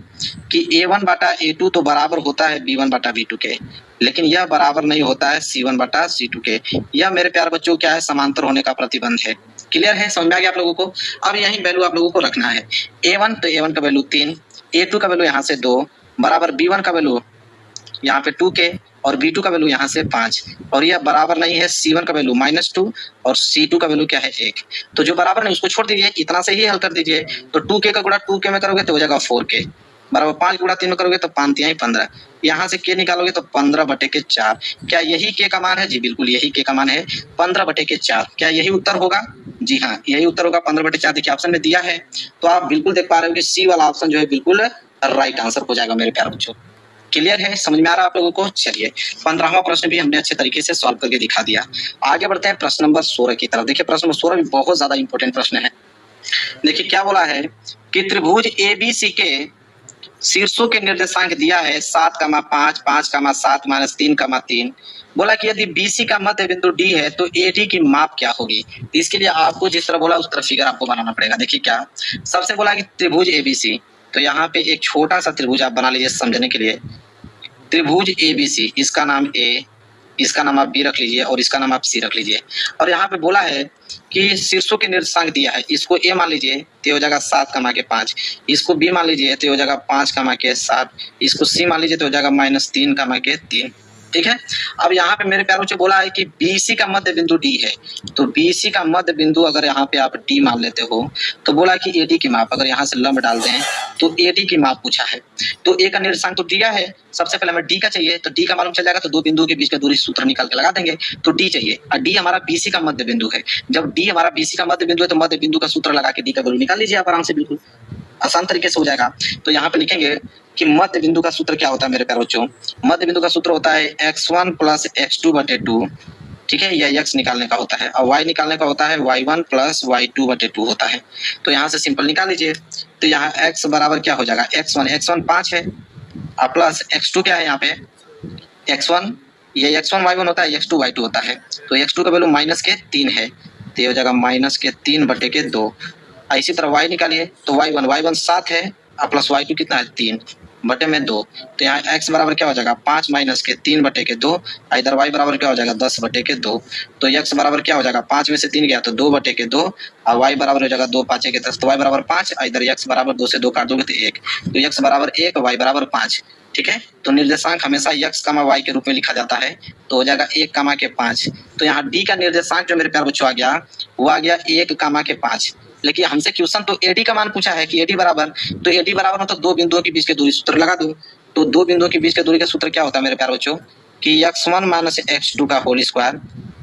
कि A1 बटा A2 तो बराबर होता है B1 बटा B2 के, लेकिन यह बराबर नहीं होता है C1 बटा C2 के। यह मेरे प्यारे बच्चों क्या है, समांतर होने का प्रतिबंध है। क्लियर है, समझ में आ गया आप लोगों को। अब यही वैल्यू आप लोगों को रखना है, A1 तो A1 का वैल्यू 3, A2 का वैल्यू यहाँ से 2 बराबर B1 का वैल्यू यहाँ पे 2k और B2 का वैल्यू यहाँ से 5, और यह बराबर नहीं है C1 का वैल्यू -2 और C2 का वैल्यू क्या है 1। तो जो बराबर नहीं उसको छोड़ दीजिए, इतना से ही हल कर दीजिए। तो 2k का गुणा 2k में करोगे तो हो जाएगा 4k, बराबर 5 गुणा 3 में करोगे तो 5 तिहाई 15, यहाँ से k निकालोगे तो 15/4। क्या यही k का मान है? जी बिल्कुल यही k का मान है, 15/4। क्या यही उत्तर होगा? जी हाँ, यही उत्तर होगा 15/4। देखिए ऑप्शन में दिया है, तो आप बिल्कुल देख पा रहे हो कि सी वाला ऑप्शन जो है बिल्कुल राइट आंसर हो जाएगा मेरे प्यारे बच्चों। क्लियर है, समझ में आ रहा है आप लोगों को। चलिए 15वां प्रश्न भी हमने अच्छे तरीके से सॉल्व करके दिखा दिया। आगे बढ़ते हैं प्रश्न नंबर 16 की तरफ। देखिए प्रश्न नंबर 16 भी बहुत ज्यादा इंपॉर्टेंट प्रश्न है। देखिए क्या बोला है कि त्रिभुज ABC के शीर्षों के निर्देशांक दिया है 7,5, 5,7 -3,3। बोला कि यदि BC का मध्य बिंदु D है तो AD की माप क्या होगी। इसके लिए आपको जिस तरह बोला उस तरह फिगर आपको बनाना पड़ेगा। देखिए क्या सबसे बोला कि त्रिभुज ABC, तो यहाँ पे एक छोटा सा त्रिभुज आप बना लीजिए समझने के लिए। त्रिभुज ABC, इसका नाम A, इसका नाम आप B रख लीजिए और इसका नाम आप C रख लीजिए। और यहाँ पे बोला है कि शीर्षों के निर्देशांक दिया है, इसको A मान लीजिए तो हो जाएगा 7,5, इसको B मान लीजिए तो हो जाएगा 5,7, इसको C मान लीजिए तो हो जाएगा -3,3। ठीक है, अब यहाँ पे मेरे प्यारों से बोला है कि BC का मध्य बिंदु D है, तो BC का मध्य बिंदु अगर यहाँ पे आप D मान लेते हो तो बोला कि AD की माप, अगर यहाँ से लंब डाल दें तो AD की माप पूछा है। तो A का निर्देशांक तो दिया है, सबसे पहले हमें D का चाहिए, तो D का मालूम चल जाएगा तो दो बिंदुओं के बीच का दूरी सूत्र निकाल के लगा देंगे। तो D चाहिए और D हमारा BC का मध्य बिंदु है। जब D हमारा BC का मध्य बिंदु है तो मध्य बिंदु का सूत्र लगा के D का वैल्यू निकाल लीजिए आप आराम से, बिल्कुल आसान तरीके से हो जाएगा। तो यहाँ पे लिखेंगे कि मध्य बिंदु का सूत्र क्या होता है मेरे प्यारे बच्चों, मध्य बिंदु का सूत्र होता है x1 + x2/2। ठीक है, यह x निकालने का होता है और y निकालने का होता है y1 + y2/2 होता है। तो यहाँ से सिंपल निकाल लीजिए, तो यहाँ x बराबर क्या हो जाएगा, x1 5 है और प्लस x2 क्या है यहाँ पे x1, ये x1 y1 होता है, x2 y2 होता है। तो x2 का वैल्यू -3 है, तो ये हो जाएगा -3/2। इसी तरह y निकालिए तो y1 7 है और प्लस y2 कितना है 3/2। तो यहाँ x बराबर क्या हो जाएगा 5 - 3/2, इधर y बराबर क्या हो जाएगा 10/2। तो x बराबर क्या हो जाएगा 5 में से 3 गया तो 2/2 और y बराबर हो जाएगा 2 5 के 10, तो y बराबर 5, इधर x बराबर 2 से 2 काट दोगे तो 1, तो x बराबर 1 y बराबर 5। ठीक है, तो निर्देशांक हमेशा x, y के रूप में लिखा जाता है, तो हो जाएगा 1, के 5। तो यहाँ d का निर्देशांक जो मेरे प्यारे बच्चों आ गया वो आ गया 1, के 5। लेकिन हमसे क्वेश्चन तो AD का मान पूछा है कि AD बराबर, तो AD बराबर मतलब दो बिंदुओं के बीच के दूरी सूत्र लगा दो। तो दो बिंदुओं के बीच के दूरी का सूत्र क्या होता है मेरे प्यारे बच्चों कि x1 - x2 का whole square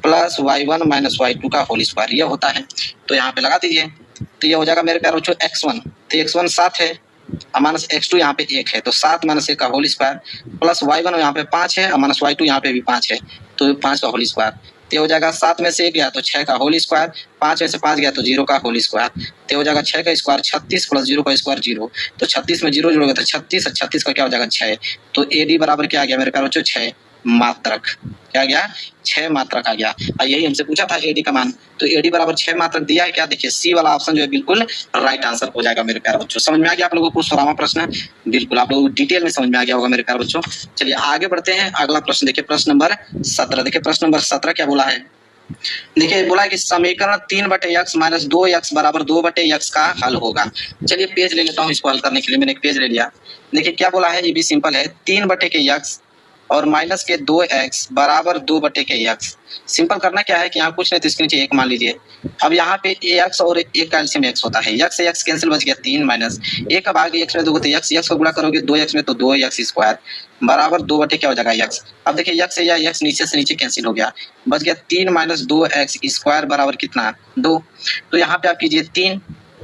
plus y1 - y2 का होल स्क्वायर, यह होता है। तो यहाँ पे लगा दीजिए, तो ये हो जाएगा मेरे प्यारे बच्चों x1, तो x1 7 है और -x2 यहाँ पे 1 है, तो 7 - 1 का होल स्क्वायर प्लस y1 यहाँ पे 5 है और -y2 यहाँ पे भी 5 है, तो 5 का होल स्क्वायर। तो हो जाएगा 7 में से 1 गया तो 6 का होल स्क्वायर, 5 में से 5 गया तो 0 का होल स्क्वायर। तो हो जाएगा 6 का स्क्वायर 36 प्लस 0 का स्क्वायर 0, तो 36 में 0 जोड़ोगे तो 36 और 36 का क्या हो जाएगा 6। तो AD बराबर क्या आ गया मेरे प्यारे बच्चों 6 मात्रक, क्या गया 6 मात्रक आ गया। और यही हमसे पूछा था AD का मान, तो AD बराबर 6 मात्रक दिया है। क्या देखिए C वाला ऑप्शन जो है बिल्कुल राइट आंसर हो जाएगा मेरे प्यारे बच्चों। समझ में आ गया आप लोगों को 16वां प्रश्न, बिल्कुल आप लोगों को डिटेल में समझ में आ गया होगा मेरे प्यारे बच्चों। चलिए आगे बढ़ते हैं, अगला प्रश्न देखिए प्रश्न नंबर 17। देखिए प्रश्न नंबर 17 क्या बोला है, देखिए बोला है कि समीकरण 3/x - 2x बराबर 2/x का हल होगा। चलिए पेज ले लेता हूँ इसको हल करने के लिए, मैंने एक पेज ले लिया। देखिए क्या बोला है, ये भी सिंपल है, 3/x और -2x बराबर 2/x। सिंपल करना क्या है कि यहाँ कुछ नहीं तो इसके नीचे 1 मान लीजिए। अब यहाँ पे x और 1 का एलसीएम x होता है, x से x कैंसिल बच गया 3 माइनस 1 का भाग x में दोगे तो x को गुणा करोगे 2x में तो 2x स्क्वायर बराबर 2 क्या हो जाएगा x। अब देखिए x से या x नीचे से नीचे कैंसिल हो गया, बच गया 3 - 2x स्क्वायर बराबर कितना 2। तो यहाँ पे आप कीजिए 3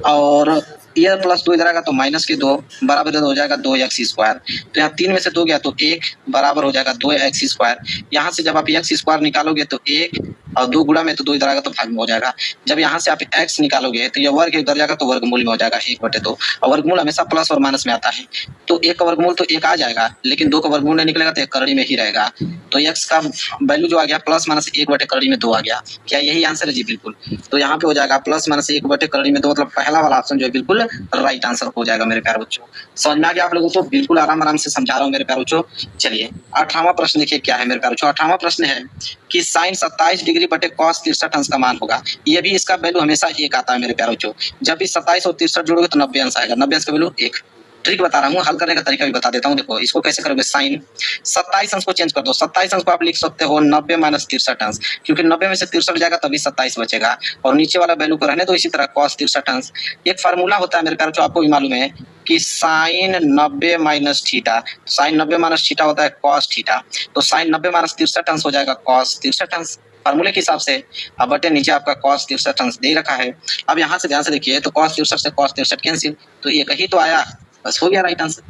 और ये प्लस 2 इधर आएगा तो माइनस के 2 बराबर हो जाएगा 2x²। तो यहाँ 3 में से 2 गया तो 1 बराबर हो जाएगा 2x²। यहाँ से जब आप x² निकालोगे तो 1 और 2 गुणा में तो 2 इधर आएगा तो भाग में हो जाएगा। जब यहाँ से आप x निकालोगे तो ये वर्ग इधर जाएगा तो वर्गमूल में हो जाएगा 1/2। और वर्गमूल हमेशा प्लस और माइनस में आता है। तो 1 का वर्गमूल तो 1 आ जाएगा, लेकिन 2 का वर्गमूल नहीं निकलेगा तो 1 करड़ी में ही रहेगा। तो x का वैल्यू जो आ गया प्लस माइनस 1/करड़ी में 2 आ गया। क्या यही आंसर है जी? बिल्कुल। तो यहाँ पे हो जाएगा प्लस माइनस 1/करड़ी में 2, मतलब पहला वाला ऑप्शन जो है बिल्कुल राइट आंसर हो जाएगा मेरे प्यारे बच्चों। समझ में आ गया आप लोगों को? बिल्कुल आराम से समझा रहा हूँ मेरे प्यारे बच्चों। चलिए 18वां प्रश्न देखिए क्या है मेरे प्यारे बच्चों। 18वां प्रश्न है कि साइन 27 डिग्री बटे कॉस 63 अंश का मान होगा। ये भी इसका वैल्यू हमेशा 1 आता है मेरे प्यारे बच्चों। जब भी 27 और 63 जोड़ोगे तो 90 अंश आएगा। 90 अंश का वैल्यू 1। ट्रिक बता रहा हूँ, हल करने का तरीका भी बता देता हूँ। देखो इसको कैसे करोगे। साइन 27 अंश को चेंज कर दो। 27 अंश को आप लिख सकते हो 90 माइनस 63 अंश, क्योंकि 90 में से 63 जाएगा तभी 27 बचेगा। और नीचे वाला वैल्यू को रहने दो इसी तरह कॉस 63 अंश। एक फार्मूला होता है मेरे प्यारे बच्चों, आपको भी मालूम है कि sine 90 minus theta. Sine 90 minus theta होता है कॉस थीटा। तो साइन 90 माइनस 63 अंश हो जाएगा कॉस 63 अंश फार्मूले के हिसाब से। अब बटे नीचे आपका कॉस 63 अंश दे रखा है। अब यहाँ से ध्यान से देखिए तो कॉस 63 से कॉस 63 कैंसिल, तो एक ही तो आया, बस हो गया राइट आंसर।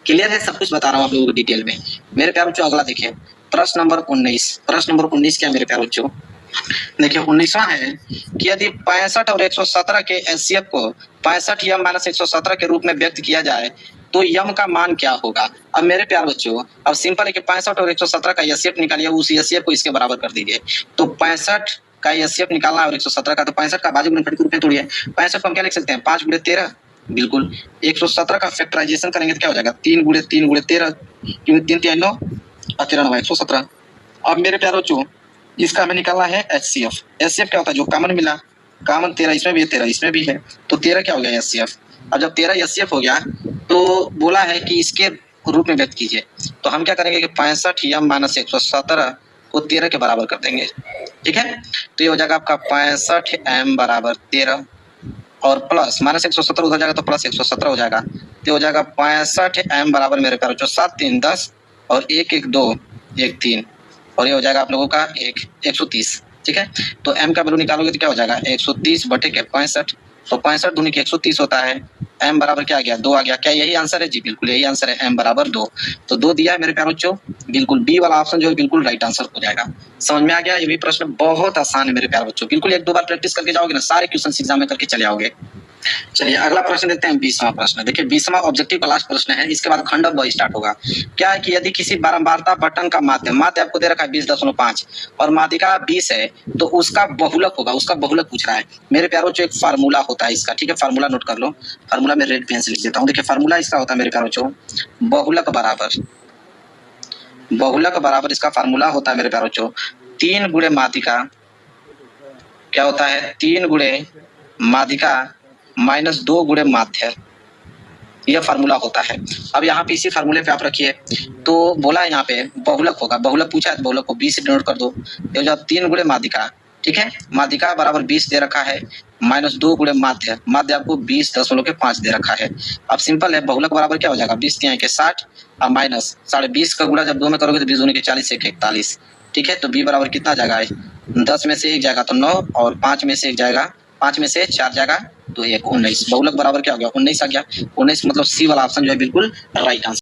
क्लियर है? सब कुछ बता रहा हूँ आप लोगों को डिटेल में। मेरे प्यारे बच्चों अगला देखिए प्रश्न नंबर 19। प्रश्न नंबर 19 क्या मेरे प्यारे बच्चों? देखिए 19वां है कि यदि 65 और 117 के एचसीएफ को 65 यम माइनस 117 के रूप में व्यक्त किया जाए तो यम का मान क्या होगा? अब मेरे प्यारे बच्चों अब सिंपल है कि 65 और 117 का एचसीएफ निकालिए, उस एचसीएफ को इसके बराबर कर दीजिए। तो 65 का एचसीएफ निकालना है और 117 का, तो 65 का बाजू गुणनखंड के रूप में तोड़िए। 65 को हम क्या लिख सकते हैं 5 × 13, बिल्कुल। 117 का फैक्टराइजेशन करेंगे तो क्या हो जाएगा 3 × 3 × 13, क्योंकि 3 3 9 और 13 9 117। अब मेरे प्यारे बच्चों इसका हमें निकालना है एचसीएफ। एचसीएफ क्या होता है? जो कॉमन मिला, कॉमन 13 इसमें भी है 13 इसमें भी है, तो 13 क्या हो गया एचसीएफ। अब जब 13 एचसीएफ हो गया तो बोला है कि इसके रूप में व्यक्त कीजिए। तो हम क्या करेंगे कि 65 यम माइनस 117 को 13 के बराबर कर देंगे। ठीक है, तो ये हो जाएगा आपका 65 m बराबर 13 और प्लस माइनस 117 उधर जाएगा तो प्लस 117 हो जाएगा। तो हो जाएगा 65 m बराबर मेरे प्यारे बच्चों 7 3 10 और 1 1 2 1 3 और ये हो जाएगा आप लोगों का 130। ठीक है, तो m का वैल्यू निकालोगे तो क्या हो जाएगा 130 बटे के 65। तो 65 दूनी के 130 होता है। m बराबर क्या आ गया 2 आ गया। क्या यही आंसर है? जी बिल्कुल यही आंसर है, m बराबर 2। तो 2 दिया है मेरे प्यारे बच्चों, बिल्कुल बी वाला ऑप्शन जो है बिल्कुल राइट आंसर हो जाएगा। समझ में आ गया? ये भी प्रश्न बहुत आसान है मेरे प्यारे बच्चों, बिल्कुल 1 2 बार प्रैक्टिस करके जाओगे ना सारे क्वेश्चन एग्जाम में करके चले आओगे। चलिए अगला प्रश्न देखते हैं 20वां प्रश्न। देखिए 20वां ऑब्जेक्टिव का लास्ट प्रश्न है, इसके बाद खंड ब स्टार्ट होगा। क्या है कि यदि किसी बारंबारता बटन का माध्य आपको दे रखा है 20.5 और माध्यिका 20 है तो उसका बहुलक होगा, उसका बहुलक पूछ रहा है। मेरे प्यारों जो एक फार्मूला होता है इसका, ठीक है, फार्मूला नोट कर लो। फार्मूला में रेड पेन से लिख देता हूँ। देखिए फार्मूला इसका होता है मेरे प्यारों जो बहुलक बराबर इसका फार्मूला होता है मेरे प्यारों जो 3 गुणे माध्यिका, क्या होता है 3 गुणे माध्यिका माइनस 2 गुणे माध्य, यह फार्मूला होता है। अब यहाँ पे इसी फार्मूले पे आप रखिए। तो बोला है यहाँ पे बहुलक होगा, बहुलक पूछा है तो बहुलक को 20 से डिनोट कर दो। ये जो 3 गुणे माध्यिका, ठीक है, माध्यिका बराबर 20 दे रखा है माइनस 2 गुणे माध्य, माध्य आपको 20.5 दे रखा है। अब सिंपल है, बहुलक बराबर क्या हो जाएगा 20 3 के 60 और माइनस 20.5 का गुणा जब 2 में करोगे तो 20 दूनी के 40 1 41। ठीक है, तो बी बराबर कितना जाएगा 10 में से 1 जाएगा तो 9 और 5 में से 1 जाएगा, 5 में से 4 जाएगा तो 1 19। बहुलक बराबर क्या हो गया 19 आ गया। 19 मतलब सी वाला ऑप्शन जो है बिल्कुल राइट आंसर।